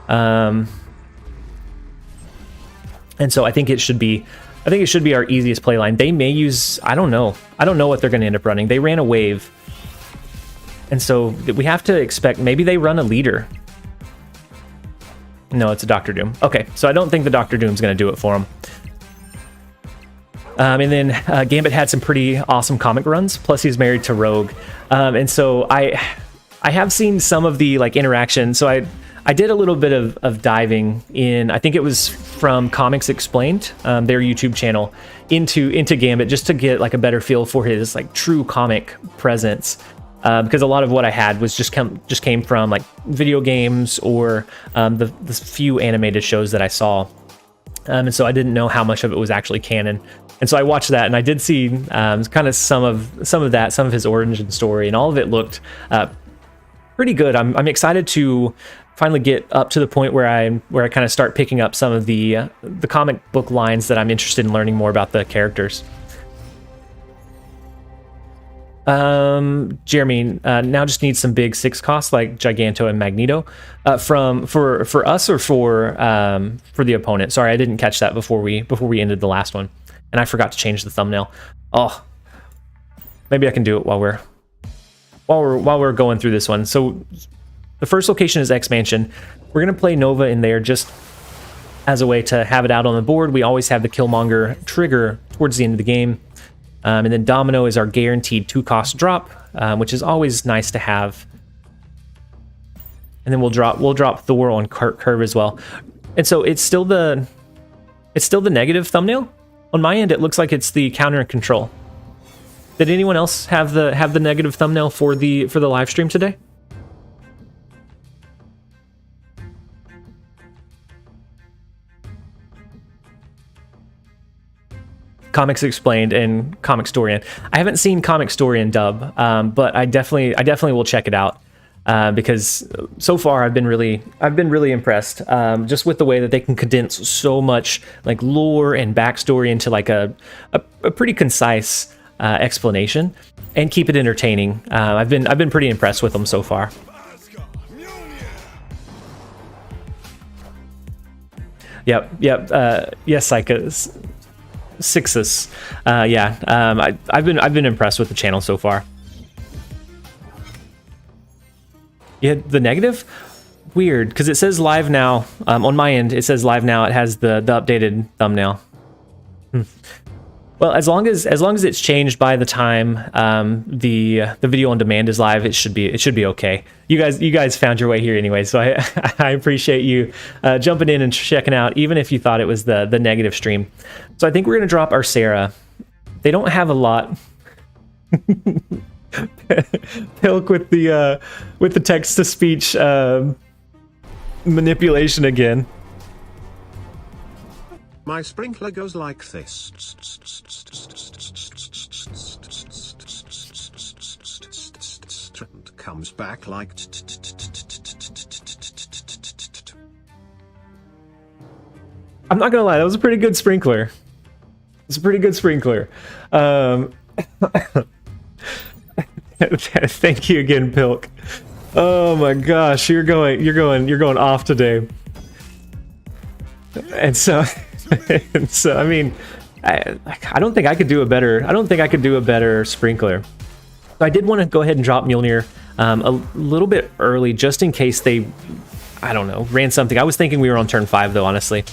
And so I think it should be our easiest play line. They may use, I don't know what they're going to end up running. They ran a Wave. And so we have to expect maybe they run a leader. No, it's a Doctor Doom. Okay, so I don't think the Doctor Doom's going to do it for him. And then Gambit had some pretty awesome comic runs. Plus, he's married to Rogue, and so I have seen some of the like interaction. So I did a little bit of diving in. I think it was from Comics Explained, their YouTube channel, into Gambit, just to get like a better feel for his like true comic presence. Because a lot of what I had was just came from like video games or the few animated shows that I saw, and so I didn't know how much of it was actually canon. And so I watched that, and I did see kind of some of his origin story, and all of it looked pretty good. I'm excited to finally get up to the point where I kind of start picking up some of the comic book lines that I'm interested in learning more about the characters. Jeremy, now just need some big 6 costs like Giganto and Magneto for us or for the opponent. Sorry, I didn't catch that before we ended the last one, and I forgot to change the thumbnail. Oh, maybe I can do it while we're going through this one. So the first location is X Mansion. We're gonna play Nova in there just as a way to have it out on the board. We always have the Killmonger trigger towards the end of the game. And then Domino is our guaranteed 2-cost drop, which is always nice to have. And then we'll drop Thor on Curve as well. And so it's still the negative thumbnail. On my end, it looks like it's the counter and control. Did anyone else have the negative thumbnail for the live stream today? Comics Explained and Comic Storian. I haven't seen Comic Storian dub, but I definitely will check it out because so far I've been really impressed just with the way that they can condense so much like lore and backstory into like a pretty concise explanation and keep it entertaining. I've been pretty impressed with them so far. Yep. Yes, Psychos. Sixus. I've been impressed with the channel so far. Yeah, the negative? Weird, because it says live now. On my end, it says live now. It has the updated thumbnail. Well, as long as it's changed by the time the video on demand is live, it should be okay. You guys found your way here anyway, so I appreciate you jumping in and checking out, even if you thought it was the negative stream. So I think we're gonna drop our Sarah. They don't have a lot. Pilk with the text to speech manipulation again. My sprinkler goes like this. And comes back like. I'm not gonna lie, that was a pretty good sprinkler. It's a pretty good sprinkler. Thank you again, Pilk. Oh my gosh, you're going off today. And so I mean, I don't think I could do a better sprinkler. So I did want to go ahead and drop Mjolnir a little bit early, just in case they, I don't know, ran something. I was thinking we were on turn 5 though, honestly.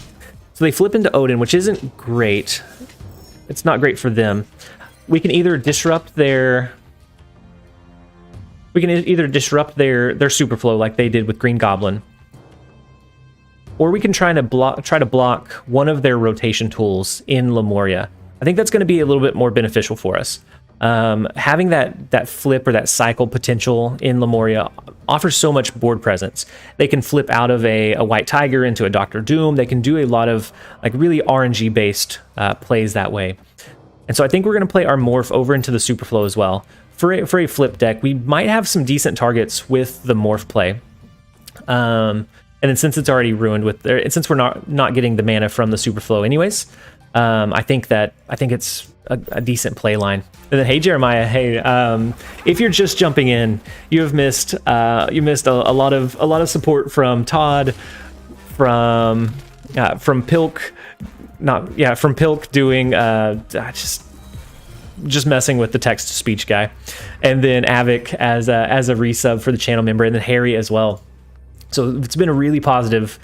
So they flip into Odin, which isn't great. It's not great for them. We can either disrupt their Superflow like they did with Green Goblin, or we can try to block one of their rotation tools in Lemuria. I think that's going to be a little bit more beneficial for us. Having that flip or that cycle potential in Lemuria offers so much board presence. They can flip out of a White Tiger into a Doctor Doom. They can do a lot of like really RNG based plays that way. And so I think we're going to play our Morph over into the Superflow as well. For a flip deck, we might have some decent targets with the Morph play. And then since it's already ruined since we're not getting the mana from the Superflow anyways, I think it's a decent play line. And then, hey Jeremiah, hey, if you're just jumping in, you have missed a lot of support from Todd, from Pilk, from Pilk doing just messing with the text to speech guy, and then Avik as a resub for the channel member, and then Harry as well. So it's been a really positive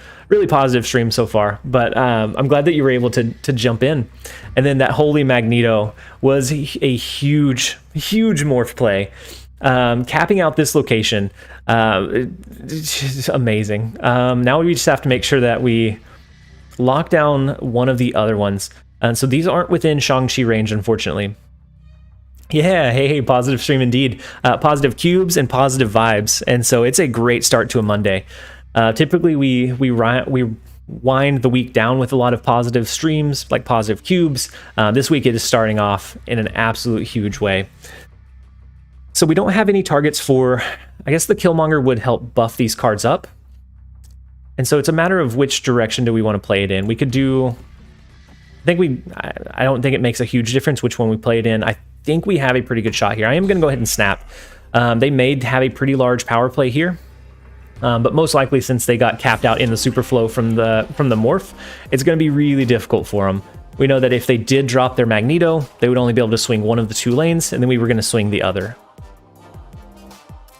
stream so far, but I'm glad that you were able to jump in. And then that Holy Magneto was a huge morph play, capping out this location. It's amazing. Now we just have to make sure that we lock down one of the other ones. And so these aren't within Shang-Chi range, unfortunately. Yeah, hey, positive stream indeed. Positive cubes and positive vibes, and so it's a great start to a Monday. Typically, we wind the week down with a lot of positive streams, like positive cubes. This week it is starting off in an absolute huge way. So we don't have any targets for. I guess the Killmonger would help buff these cards up, and so it's a matter of which direction do we want to play it in. We could do. I don't think it makes a huge difference which one we play it in. I think we have a pretty good shot here. I am going to go ahead and snap. They may have a pretty large power play here, but most likely since they got capped out in the Superflow from the Morph, it's going to be really difficult for them. We know that if they did drop their Magneto, they would only be able to swing one of the 2 lanes, and then we were going to swing the other.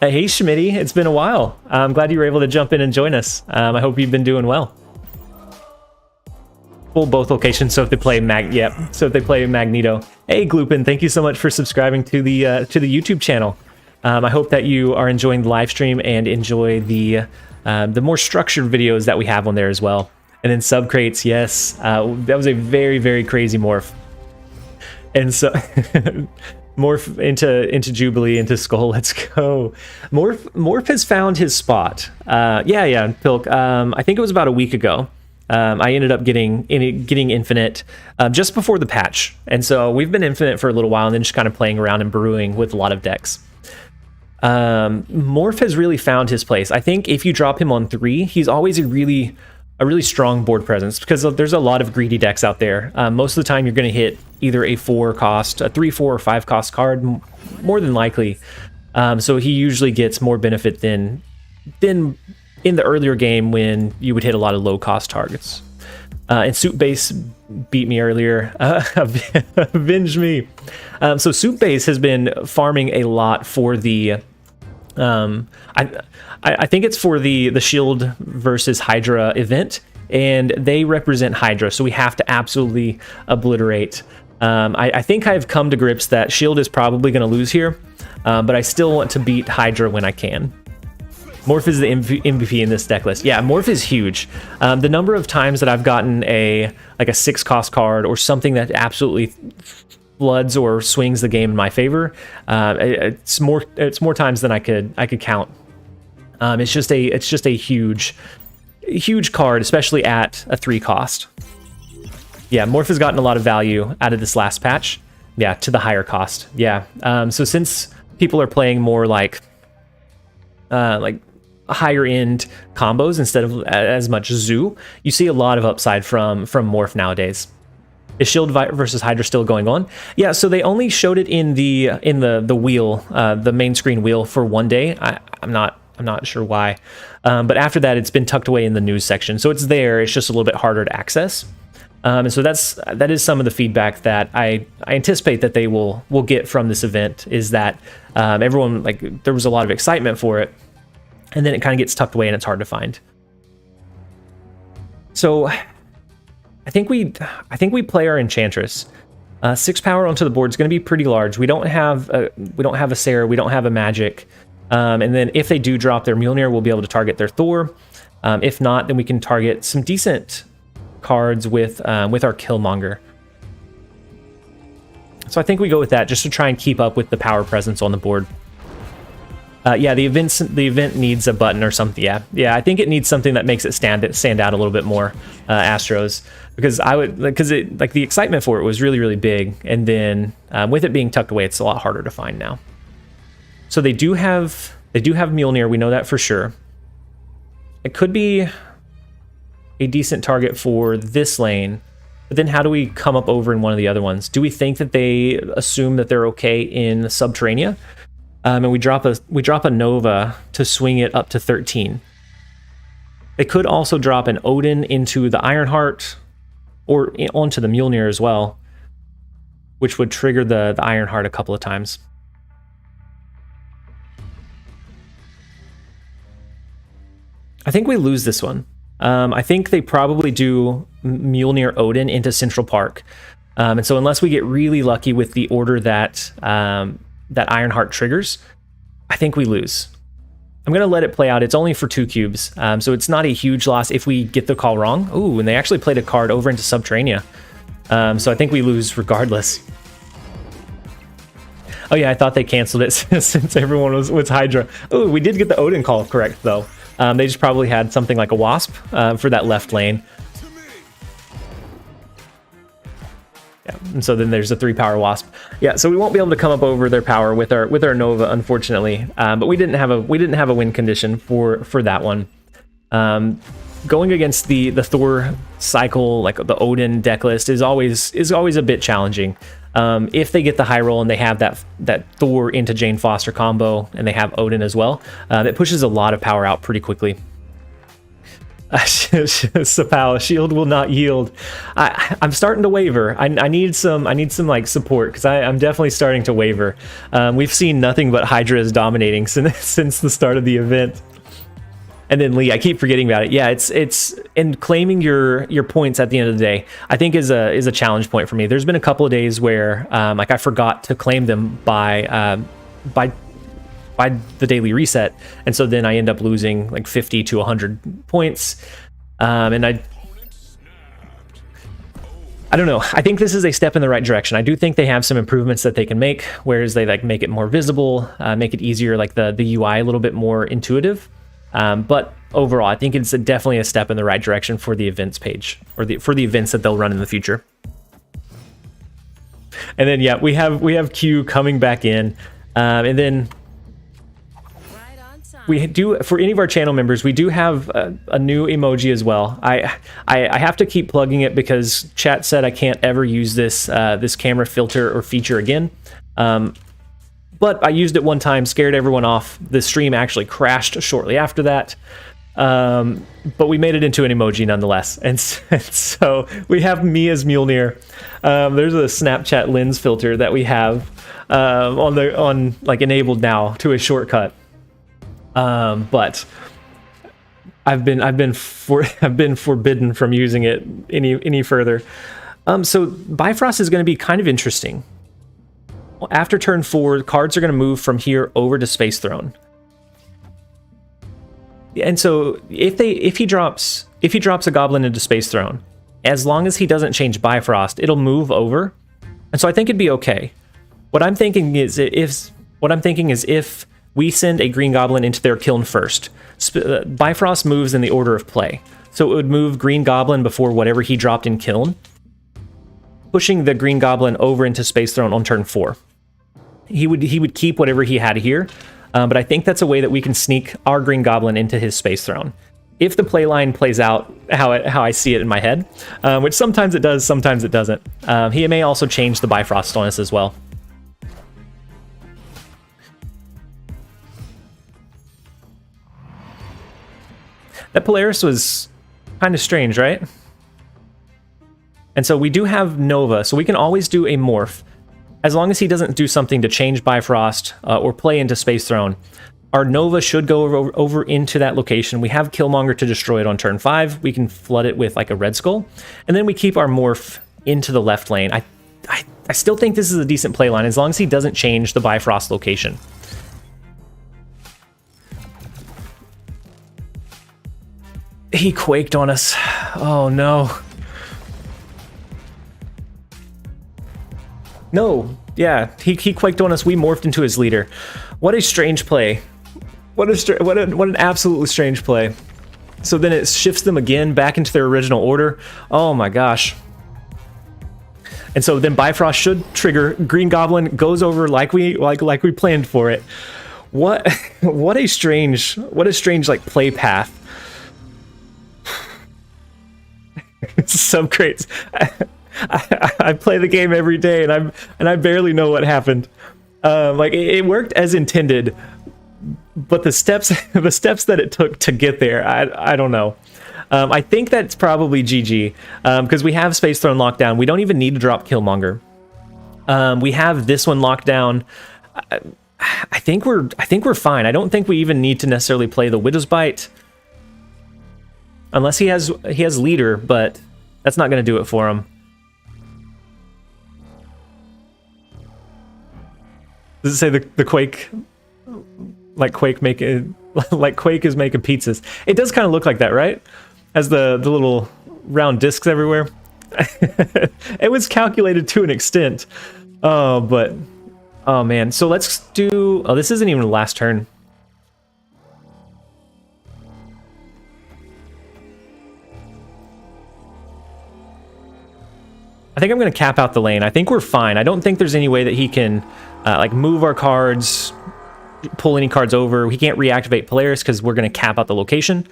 Hey Schmitty, it's been a while. I'm glad you were able to jump in and join us. I hope you've been doing well. Full both locations, so if they play Magneto. Hey Gloopin, thank you so much for subscribing to the YouTube channel. I hope that you are enjoying the live stream and enjoy the more structured videos that we have on there as well. And then sub crates, yes, that was a very, very crazy morph. And so morph into Jubilee, into Skull. Let's go. Morph has found his spot. Yeah, Pilk. I think it was about a week ago. I ended up getting infinite just before the patch, and so we've been infinite for a little while, and then just kind of playing around and brewing with a lot of decks. Morph has really found his place. I think if you drop him on 3, he's always a really strong board presence, because there's a lot of greedy decks out there. Most of the time you're going to hit either a 4 cost, a 3, 4, or 5 cost card, more than likely. So he usually gets more benefit than in the earlier game when you would hit a lot of low cost targets. And Soup Base beat me earlier. Avenge me. So Soup Base has been farming a lot for the I think it's for the Shield versus Hydra event, and they represent Hydra, so we have to absolutely obliterate. I think I've come to grips that Shield is probably going to lose here, but I still want to beat Hydra when I can. Morph is the MVP in this deck list. Yeah, Morph is huge. The number of times that I've gotten a 6 cost card or something that absolutely floods or swings the game in my favor, it's more times than I could count. It's just a huge card, especially at a 3 cost. Yeah, Morph has gotten a lot of value out of this last patch. Yeah, to the higher cost. Yeah. So since people are playing more like higher end combos instead of as much Zoo, you see a lot of upside from Morph nowadays. Is Shield versus Hydra still going on? Yeah, so they only showed it in the wheel, the main screen wheel, for one day. I'm not sure why, but after that, it's been tucked away in the news section, so it's there. It's just a little bit harder to access, and so that is some of the feedback that I anticipate that they will get from this event. Is that everyone, there was a lot of excitement for it, and then it kind of gets tucked away and it's hard to find. So I think we play our Enchantress. 6 power onto the board is going to be pretty large. We don't have a Sarah, we don't have a Magic, and then if they do drop their Mjolnir, we'll be able to target their Thor. If not, then we can target some decent cards with our Killmonger. So I think we go with that just to try and keep up with the power presence on the board. Yeah, the event needs a button or something. Yeah, I think it needs something that makes it stand out a little bit more, Astros, because the excitement for it was really big, and then with it being tucked away, it's a lot harder to find now. So they do have Mjolnir, we know that for sure. It could be a decent target for this lane, but then how do we come up over in one of the other ones? Do we think that they assume that they're okay in Subterranea? And we drop a Nova to swing it up to 13. They could also drop an Odin into the Ironheart or onto the Mjolnir as well, which would trigger the Ironheart a couple of times. I think we lose this one. I think they probably do Mjolnir Odin into Central Park. And so unless we get really lucky with the order that Ironheart triggers, I think we lose. I'm going to let it play out. It's only for 2 cubes, so it's not a huge loss if we get the call wrong. Ooh, and they actually played a card over into Subterranea. So I think we lose regardless. Oh yeah, I thought they canceled it since everyone was Hydra. Oh, we did get the Odin call correct, though. They just probably had something like a Wasp for that left lane. Yeah, and so then there's a 3-power Wasp. Yeah, so we won't be able to come up over their power with our Nova, unfortunately. But we didn't have a win condition for that one. Going against the Thor cycle, like the Odin deck list, is always a bit challenging. If they get the high roll and they have that Thor into Jane Foster combo, and they have Odin as well, that pushes a lot of power out pretty quickly. Sapal, shield will not yield. I'm starting to waver. I need some like support, because I'm definitely starting to waver. We've seen nothing but Hydras dominating since the start of the event. And then Lee, I keep forgetting about it. Yeah, it's in claiming your points at the end of the day, I think is a challenge point for me. There's been a couple of days where I forgot to claim them by the daily reset, and so then I end up losing like 50 to 100 points. And I don't know. I think this is a step in the right direction. I do think they have some improvements that they can make, whereas they make it more visible, make it easier, like the UI a little bit more intuitive. But overall, I think it's definitely a step in the right direction for the events page, or for the events that they'll run in the future. And then yeah, we have Q coming back in, and then we do, for any of our channel members, we do have a new emoji as well. I have to keep plugging it because chat said I can't ever use this this camera filter or feature again. But I used it one time, scared everyone off. The stream actually crashed shortly after that. But we made it into an emoji nonetheless. And so we have me as Mjolnir. There's a Snapchat lens filter that we have on like enabled now to a shortcut. But I've been forbidden from using it any further. So Bifrost is going to be kind of interesting. After turn 4, cards are going to move from here over to Space Throne. And so if he drops a goblin into Space Throne, as long as he doesn't change Bifrost, it'll move over. And so I think it'd be okay. What I'm thinking is if we send a green goblin into their kiln first, Bifrost moves in the order of play. So it would move green goblin before whatever he dropped in kiln, pushing the green goblin over into Space Throne on turn 4. He would keep whatever he had here, but I think that's a way that we can sneak our green goblin into his Space Throne. If the play line plays out how I see it in my head, which sometimes it does, sometimes it doesn't. He may also change the Bifrost on us as well. That Polaris was kind of strange, right? And so we do have Nova, so we can always do a morph. As long as he doesn't do something to change Bifrost or play into Space Throne, our Nova should go over into that location. We have Killmonger to destroy it on turn 5. We can flood it with like a Red Skull. And then we keep our morph into the left lane. I still think this is a decent play line, as long as he doesn't change the Bifrost location. He quaked on us. Oh no. No, yeah, he quaked on us. We morphed into his leader. What a strange play. What an absolutely strange play. So then it shifts them again back into their original order. Oh my gosh. And so then Bifrost should trigger. Green Goblin goes over like we planned for it. What a strange like play path. It's so great. I play the game every day, and I barely know what happened. Like it worked as intended, but the steps that it took to get there, I don't know. I think that's probably GG, because we have Space Throne locked down. We don't even need to drop Killmonger. We have this one locked down. I think we're fine. I don't think we even need to necessarily play the Widow's Bite, unless he has leader, but that's not going to do it for him. Does it say the Quake, like Quake like Quake is making pizzas? It does kind of look like that, right? Has the little round discs everywhere. It was calculated to an extent. But oh man. So let's do. Oh, this isn't even the last turn. I think I'm going to cap out the lane. I think we're fine. I don't think there's any way that he can like move our cards, pull any cards over. He can't reactivate Polaris because we're going to cap out the location.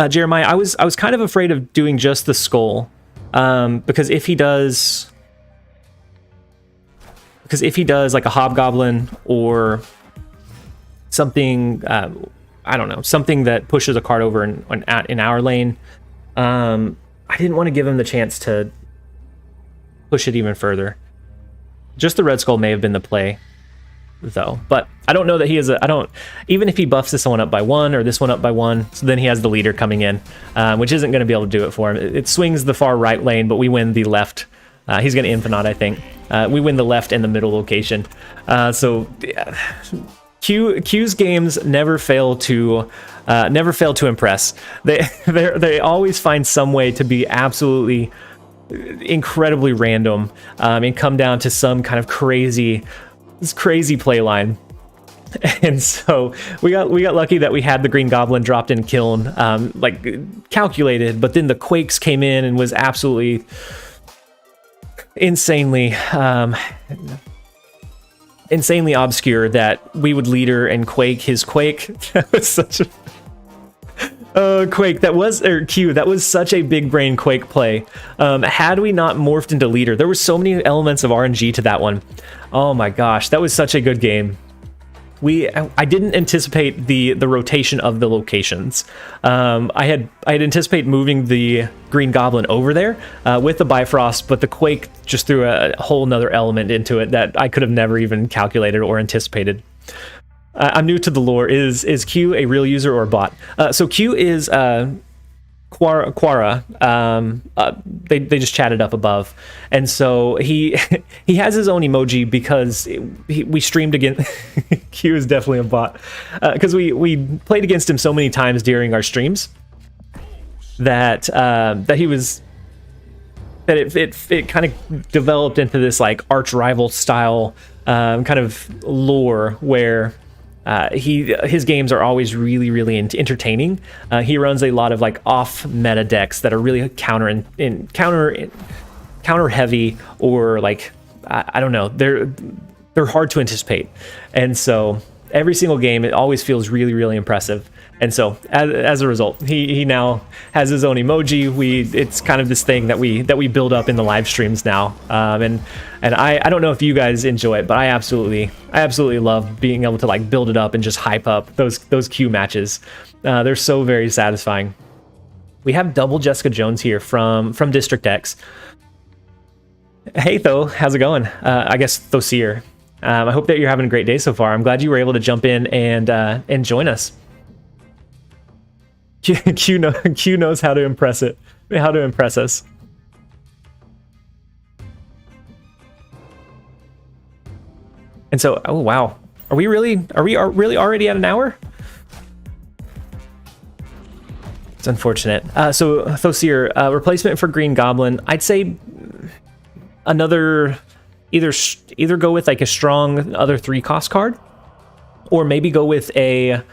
Jeremiah, I was kind of afraid of doing just the skull, because if he does like a hobgoblin or something, I don't know, something that pushes a card over in our lane. I didn't want to give him the chance to push it even further. Just the Red Skull may have been the play, though. But I don't know that he has even if he buffs this one up by 1 or this one up by 1, so then he has the leader coming in, which isn't going to be able to do it for him. It swings the far right lane, but we win the left. He's going to Infinite, I think. We win the left and the middle location. So Q's games never fail to impress. They always find some way to be absolutely incredibly random, and come down to some kind of crazy play line. And so we got lucky that we had the Green Goblin dropped in kiln, like calculated, but then the Quakes came in and was absolutely insanely obscure that we would leader and Quake his Quake. That was such a Quake, that was, or Q, that was such a big brain Quake play. Had we not morphed into leader, there were so many elements of RNG to that one. Oh my gosh, that was such a good game. I didn't anticipate the rotation of the locations. I had anticipated moving the Green Goblin over there with the Bifrost, but the Quake just threw a whole nother element into it that I could have never even calculated or anticipated. I'm new to the lore. Is Q a real user or a bot? So Q is Quara. They just chatted up above, and so he he has his own emoji because we streamed against. Q is definitely a bot because we played against him so many times during our streams that he was that it kind of developed into this like arch rival style kind of lore where. His games are always really entertaining. He runs a lot of like off meta decks that are really counter heavy, or like I don't know, they're hard to anticipate, and so every single game it always feels really impressive. And so as a result, he now has his own emoji. It's kind of this thing that we build up in the live streams now. And I don't know if you guys enjoy it, but I absolutely love being able to like build it up and just hype up those Q matches. They're so very satisfying. We have double Jessica Jones here from District X. Hey Tho, how's it going? I guess Thosier. I hope that you're having a great day so far. I'm glad you were able to jump in and join us. Q knows how to impress us. And so, oh wow, are we really already at an hour? It's unfortunate. So Thosier, replacement for Green Goblin, I'd say another either go with like a strong other 3-cost card, or maybe go with a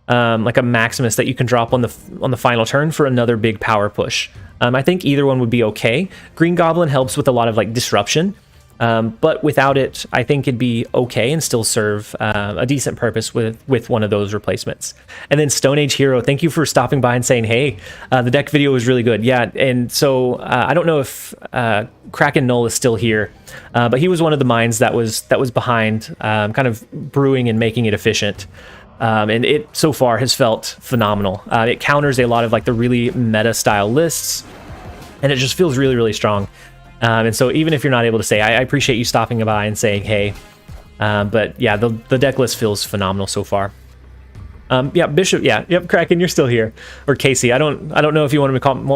like a Maximus that you can drop on the final turn for another big power push. I think either one would be okay. Green Goblin helps with a lot of like disruption, but without it, I think it'd be okay and still serve a decent purpose with one of those replacements. And then Stone Age Hero, thank you for stopping by and saying, hey, the deck video was really good. Yeah, and so I don't know if Kraken Null is still here, but he was one of the minds that was behind kind of brewing and making it efficient. And it so far has felt phenomenal. It counters a lot of like the really meta style lists, and it just feels really strong. And so even if you're not able to say, I appreciate you stopping by and saying hey, but yeah, the deck list feels phenomenal so far. Yeah, Bishop, yeah, yep, Kraken, you're still here, or Casey. I don't know if you want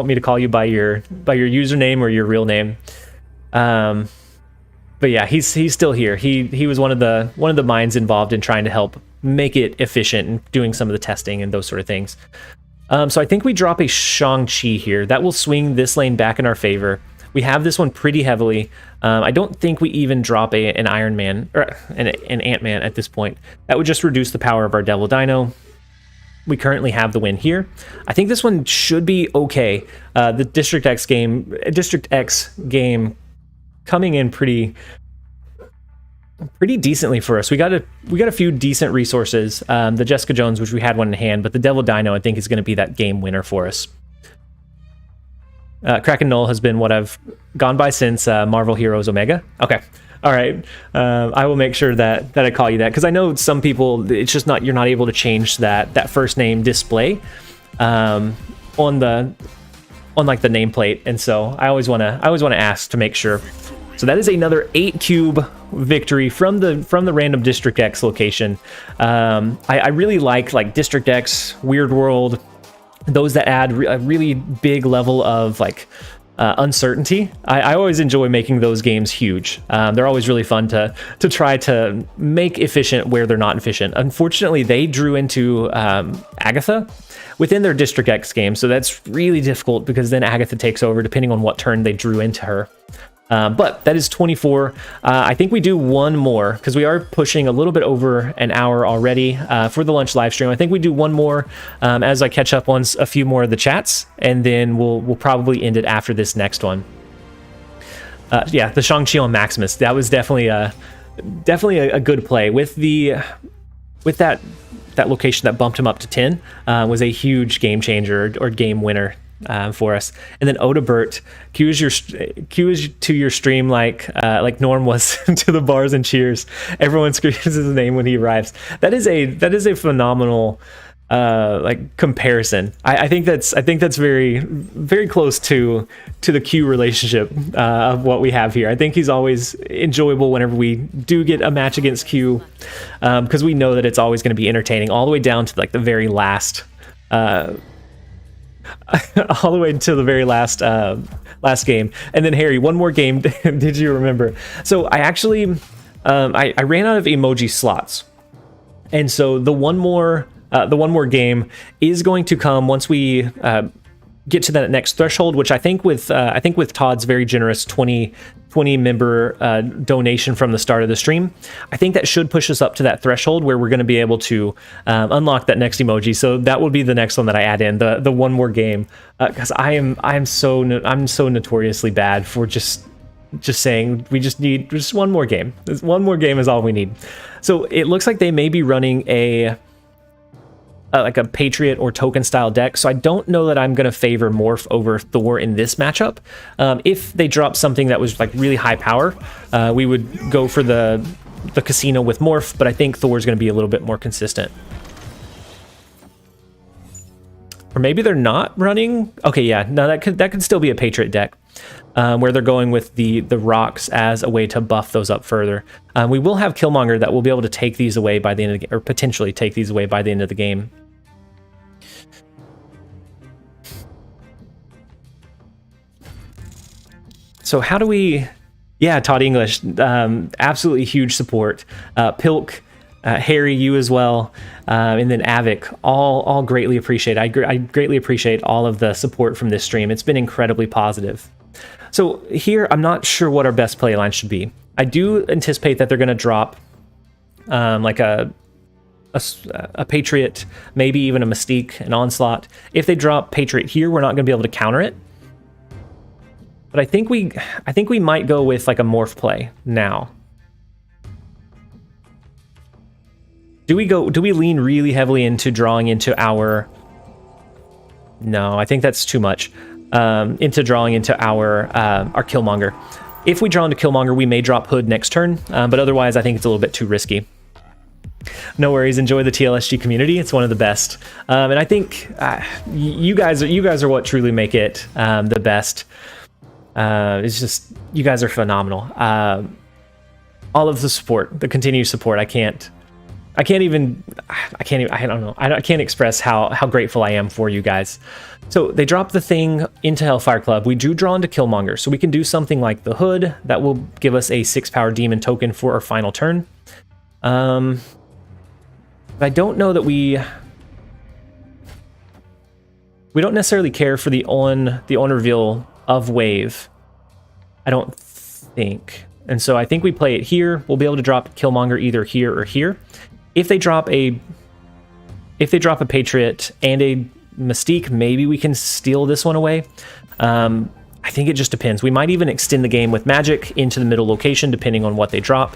me to call you by your username or your real name. But yeah, he's still here. He was one of the minds involved in trying to help make it efficient and doing some of the testing and those sort of things. So I think we drop a Shang-Chi here. That will swing this lane back in our favor. We have this one pretty heavily. I don't think we even drop an Iron Man or an Ant-Man at this point. That would just reduce the power of our Devil Dino. We currently have the win here. I think this one should be okay. The District X game coming in pretty decently for us. We got a few decent resources. The Jessica Jones, which we had one in hand, but the Devil Dino I think is going to be that game winner for us. Kraken Null has been what I've gone by since Marvel Heroes Omega. Okay, all right. I will make sure that I call you that, because I know some people it's just you're not able to change that first name display on like the nameplate, and so I always want to ask to make sure. So that is another 8-cube victory from the random District X location. I really like District X, Weird World, those that add a really big level of like uncertainty. I always enjoy making those games huge. They're always really fun to try to make efficient where they're not efficient. Unfortunately, they drew into Agatha within their District X game, so that's really difficult because then Agatha takes over depending on what turn they drew into her. But that is 24. I think we do one more because we are pushing a little bit over an hour already for the lunch live stream. I think we do one more as I catch up on a few more of the chats, and then we'll probably end it after this next one. Yeah, the Shang-Chi on Maximus. That was definitely a good play with that location that bumped him up to 10 was a huge game changer or game winner for us. And then Odebert, Q is to your stream like Norm was to the bars and cheers. Everyone screams his name when he arrives. That is a phenomenal comparison. I think that's very, very close to the Q relationship of what we have here. I think he's always enjoyable whenever we do get a match against Q, because we know that it's always going to be entertaining all the way down to like the very last all the way to the very last game. And then Harry, one more game. Did you remember? So I actually I ran out of emoji slots, and so the one more game is going to come once we get to that next threshold, which I think with Todd's very generous 20 member donation from the start of the stream, I think that should push us up to that threshold where we're going to be able to unlock that next emoji. So that would be the next one that I add in, the one more game, because I'm so notoriously bad for just saying we just need just one more game. One more game is all we need. So it looks like they may be running a Patriot or token style deck, so I don't know that I'm going to favor Morph over Thor in this matchup. If they drop something that was like really high power, we would go for the casino with Morph, but I think Thor's going to be a little bit more consistent. Or maybe they're not running. Okay, yeah, no, that could still be a Patriot deck, where they're going with the rocks as a way to buff those up further. We will have Killmonger that will be able to take these away by the end of the game, or potentially take these away by the end of the game. So how do we... Yeah, Todd English, absolutely huge support. Pilk, Harry, you as well, and then Avik, all greatly appreciate. I greatly appreciate all of the support from this stream. It's been incredibly positive. So here, I'm not sure what our best play line should be. I do anticipate that they're going to drop like a Patriot, maybe even a Mystique, an Onslaught. If they drop Patriot here, we're not going to be able to counter it. But I think we might go with like a Morph play now. Do we lean really heavily into drawing into our... No, I think that's too much. Into drawing into our Killmonger. If we draw into Killmonger, we may drop Hood next turn, but otherwise I think it's a little bit too risky. No worries, enjoy the TLSG community. It's one of the best. And I think you guys are what truly make it the best. It's just, you guys are phenomenal. All of the support, the continued support, I can't express how grateful I am for you guys. So they drop the thing into Hellfire Club. We do draw into Killmonger, so we can do something like the Hood that will give us a 6-power demon token for our final turn. But I don't know that we don't necessarily care for the on reveal of wave, I don't think. And so I think we play it here. We'll be able to drop Killmonger either here or here. If they drop a Patriot and a Mystique, maybe we can steal this one away. I think it just depends. We might even extend the game with magic into the middle location, depending on what they drop.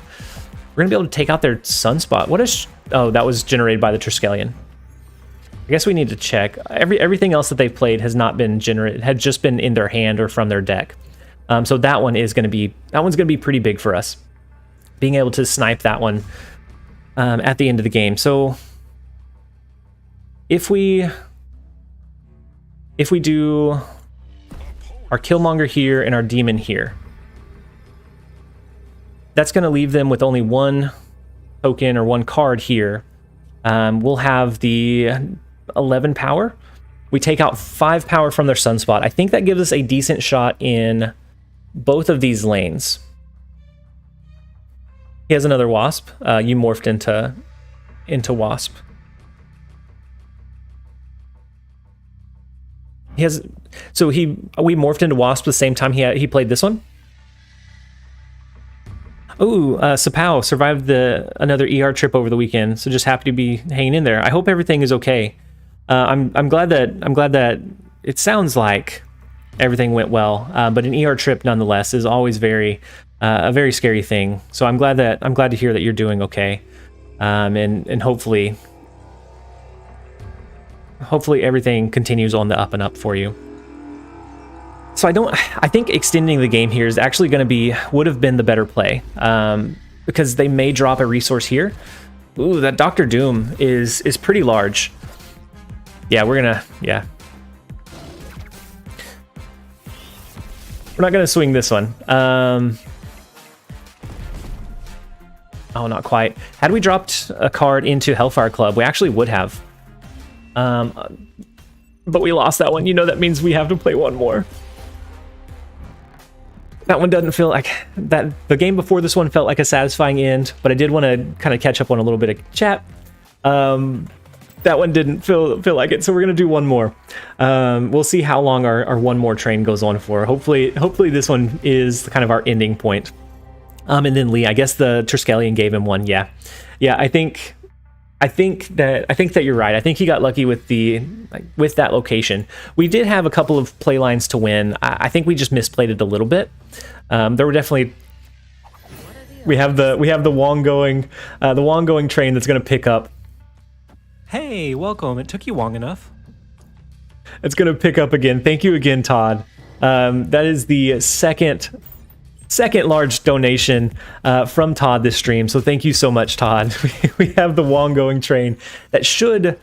We're gonna be able to take out their Sunspot. What is... Oh, that was generated by the Triskelion. I guess we need to check. Everything else that they've played has not been generated, had just been in their hand or from their deck. So that one's gonna be pretty big for us, being able to snipe that one at the end of the game. So if we do our Killmonger here and our Demon here, that's gonna leave them with only one token or one card here. We'll have the 11 power. We take out 5 power from their Sunspot. I think that gives us a decent shot in both of these lanes. He has another Wasp. You morphed into Wasp. He has... So we morphed into Wasp the same time he played this one. Ooh, Sapow survived another ER trip over the weekend, so just happy to be hanging in there. I hope everything is okay. I'm glad that it sounds like everything went well, but an ER trip nonetheless is always a very scary thing. So I'm glad to hear that you're doing okay, and hopefully everything continues on the up and up for you. So I think extending the game here is actually would have been the better play, because they may drop a resource here. Ooh, that Dr. Doom is pretty large. Yeah, we're not gonna swing this one. Oh, not quite. Had we dropped a card into Hellfire Club, we actually would have. But we lost that one. You know, that means we have to play one more. That one doesn't feel like that. The game before this one felt like a satisfying end, but I did want to kind of catch up on a little bit of chat. That one didn't feel like it, so we're gonna do one more. We'll see how long our one more train goes on for. Hopefully this one is kind of our ending point. And then Lee, I guess the Triskelion gave him one. Yeah. I think that you're right. I think he got lucky with that location. We did have a couple of play lines to win. I think we just misplayed it a little bit. There were definitely. We have the Wong going train that's going to pick up. Hey, welcome. It took you long enough. It's going to pick up again. Thank you again, Todd. That is the second large donation from Todd this stream, so thank you so much, Todd. We have the Wong going train that should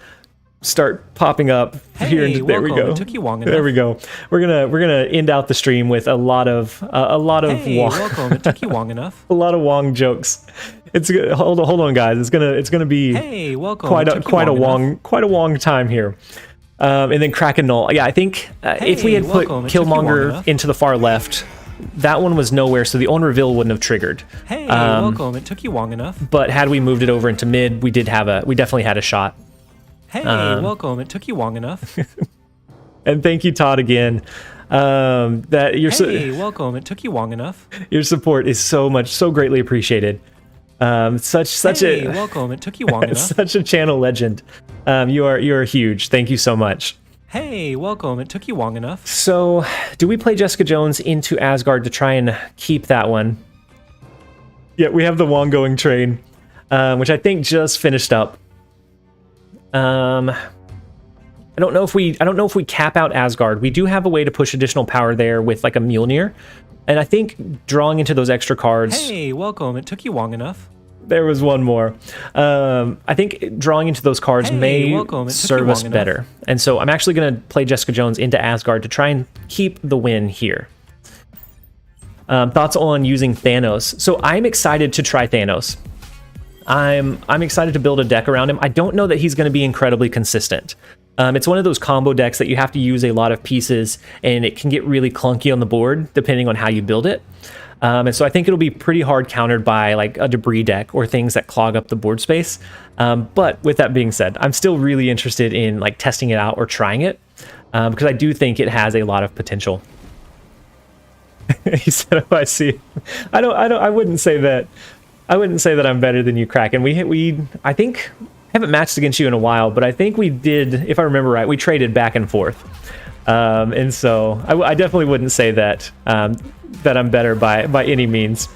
start popping up here. There we go. It took you long enough. There we go. We're gonna end out the stream with a lot of hey, Wong. Welcome. It took you long enough. A lot of Wong jokes. It's hold on, guys. It's gonna be hey, welcome. quite a Wong time here. And then Kraken Null. Yeah, I think if we had put Killmonger into the far left, that one was nowhere, so the on reveal wouldn't have triggered. Hey, welcome. It took you long enough. But had we moved it over into mid, we definitely had a shot. Hey, welcome. It took you long enough. And thank you, Todd, again. Hey, welcome. It took you long enough. Your support is so greatly appreciated. Such a welcome. It took you long enough. Such a channel legend. You're huge. Thank you so much. Hey, welcome. It took you long enough. So, do we play Jessica Jones into Asgard to try and keep that one? Yeah, we have the Wong going train, which I think just finished up. I don't know if we cap out Asgard. We do have a way to push additional power there with like a Mjolnir, and I think drawing into those extra cards. Hey, welcome. It took you long enough. There was one more. I think drawing into those cards may serve us better. And so I'm actually going to play Jessica Jones into Asgard to try and keep the win here. Thoughts on using Thanos? So I'm excited to try Thanos. I'm excited to build a deck around him. I don't know that he's going to be incredibly consistent. It's one of those combo decks that you have to use a lot of pieces, and it can get really clunky on the board depending on how you build it. And so I think it'll be pretty hard countered by like a debris deck or things that clog up the board space. But with that being said, I'm still really interested in like testing it out or trying it, because I do think it has a lot of potential. He said, "If I see," I wouldn't say that. I wouldn't say that I'm better than you, Kraken. I think haven't matched against you in a while, but I think we did, if I remember right, we traded back and forth. And so I definitely wouldn't say that that I'm better by any means.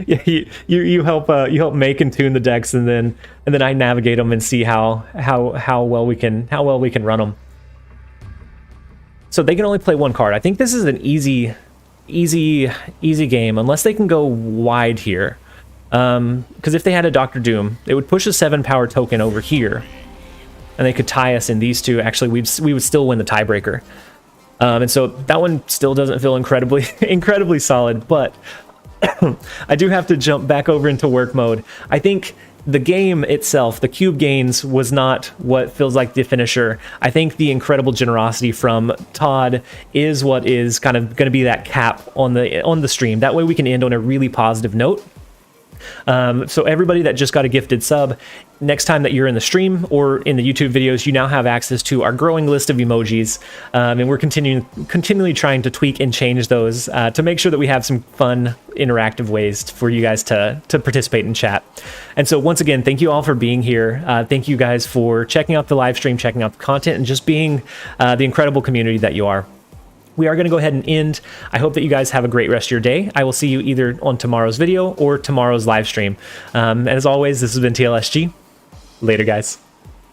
Yeah, you help make and tune the decks, and then I navigate them and see how well we can run them. So they can only play one card. I think this is an easy game unless they can go wide here. Because if they had a Dr. Doom, they would push a 7-power token over here, and they could tie us in these two. Actually, we would still win the tiebreaker. And so that one still doesn't feel incredibly solid, but I do have to jump back over into work mode. I think the game itself, the cube gains, was not what feels like the finisher. I think the incredible generosity from Todd is what is kind of going to be that cap on the stream. That way we can end on a really positive note. So everybody that just got a gifted sub, next time that you're in the stream or in the YouTube videos, you now have access to our growing list of emojis, and we're continually trying to tweak and change those to make sure that we have some fun, interactive ways for you guys to participate in chat. And so once again, thank you all for being here. Thank you guys for checking out the live stream, checking out the content, and just being the incredible community that you are. We are going to go ahead and end. I hope that you guys have a great rest of your day. I will see you either on tomorrow's video or tomorrow's live stream. And as always, this has been TLSG. Later, guys.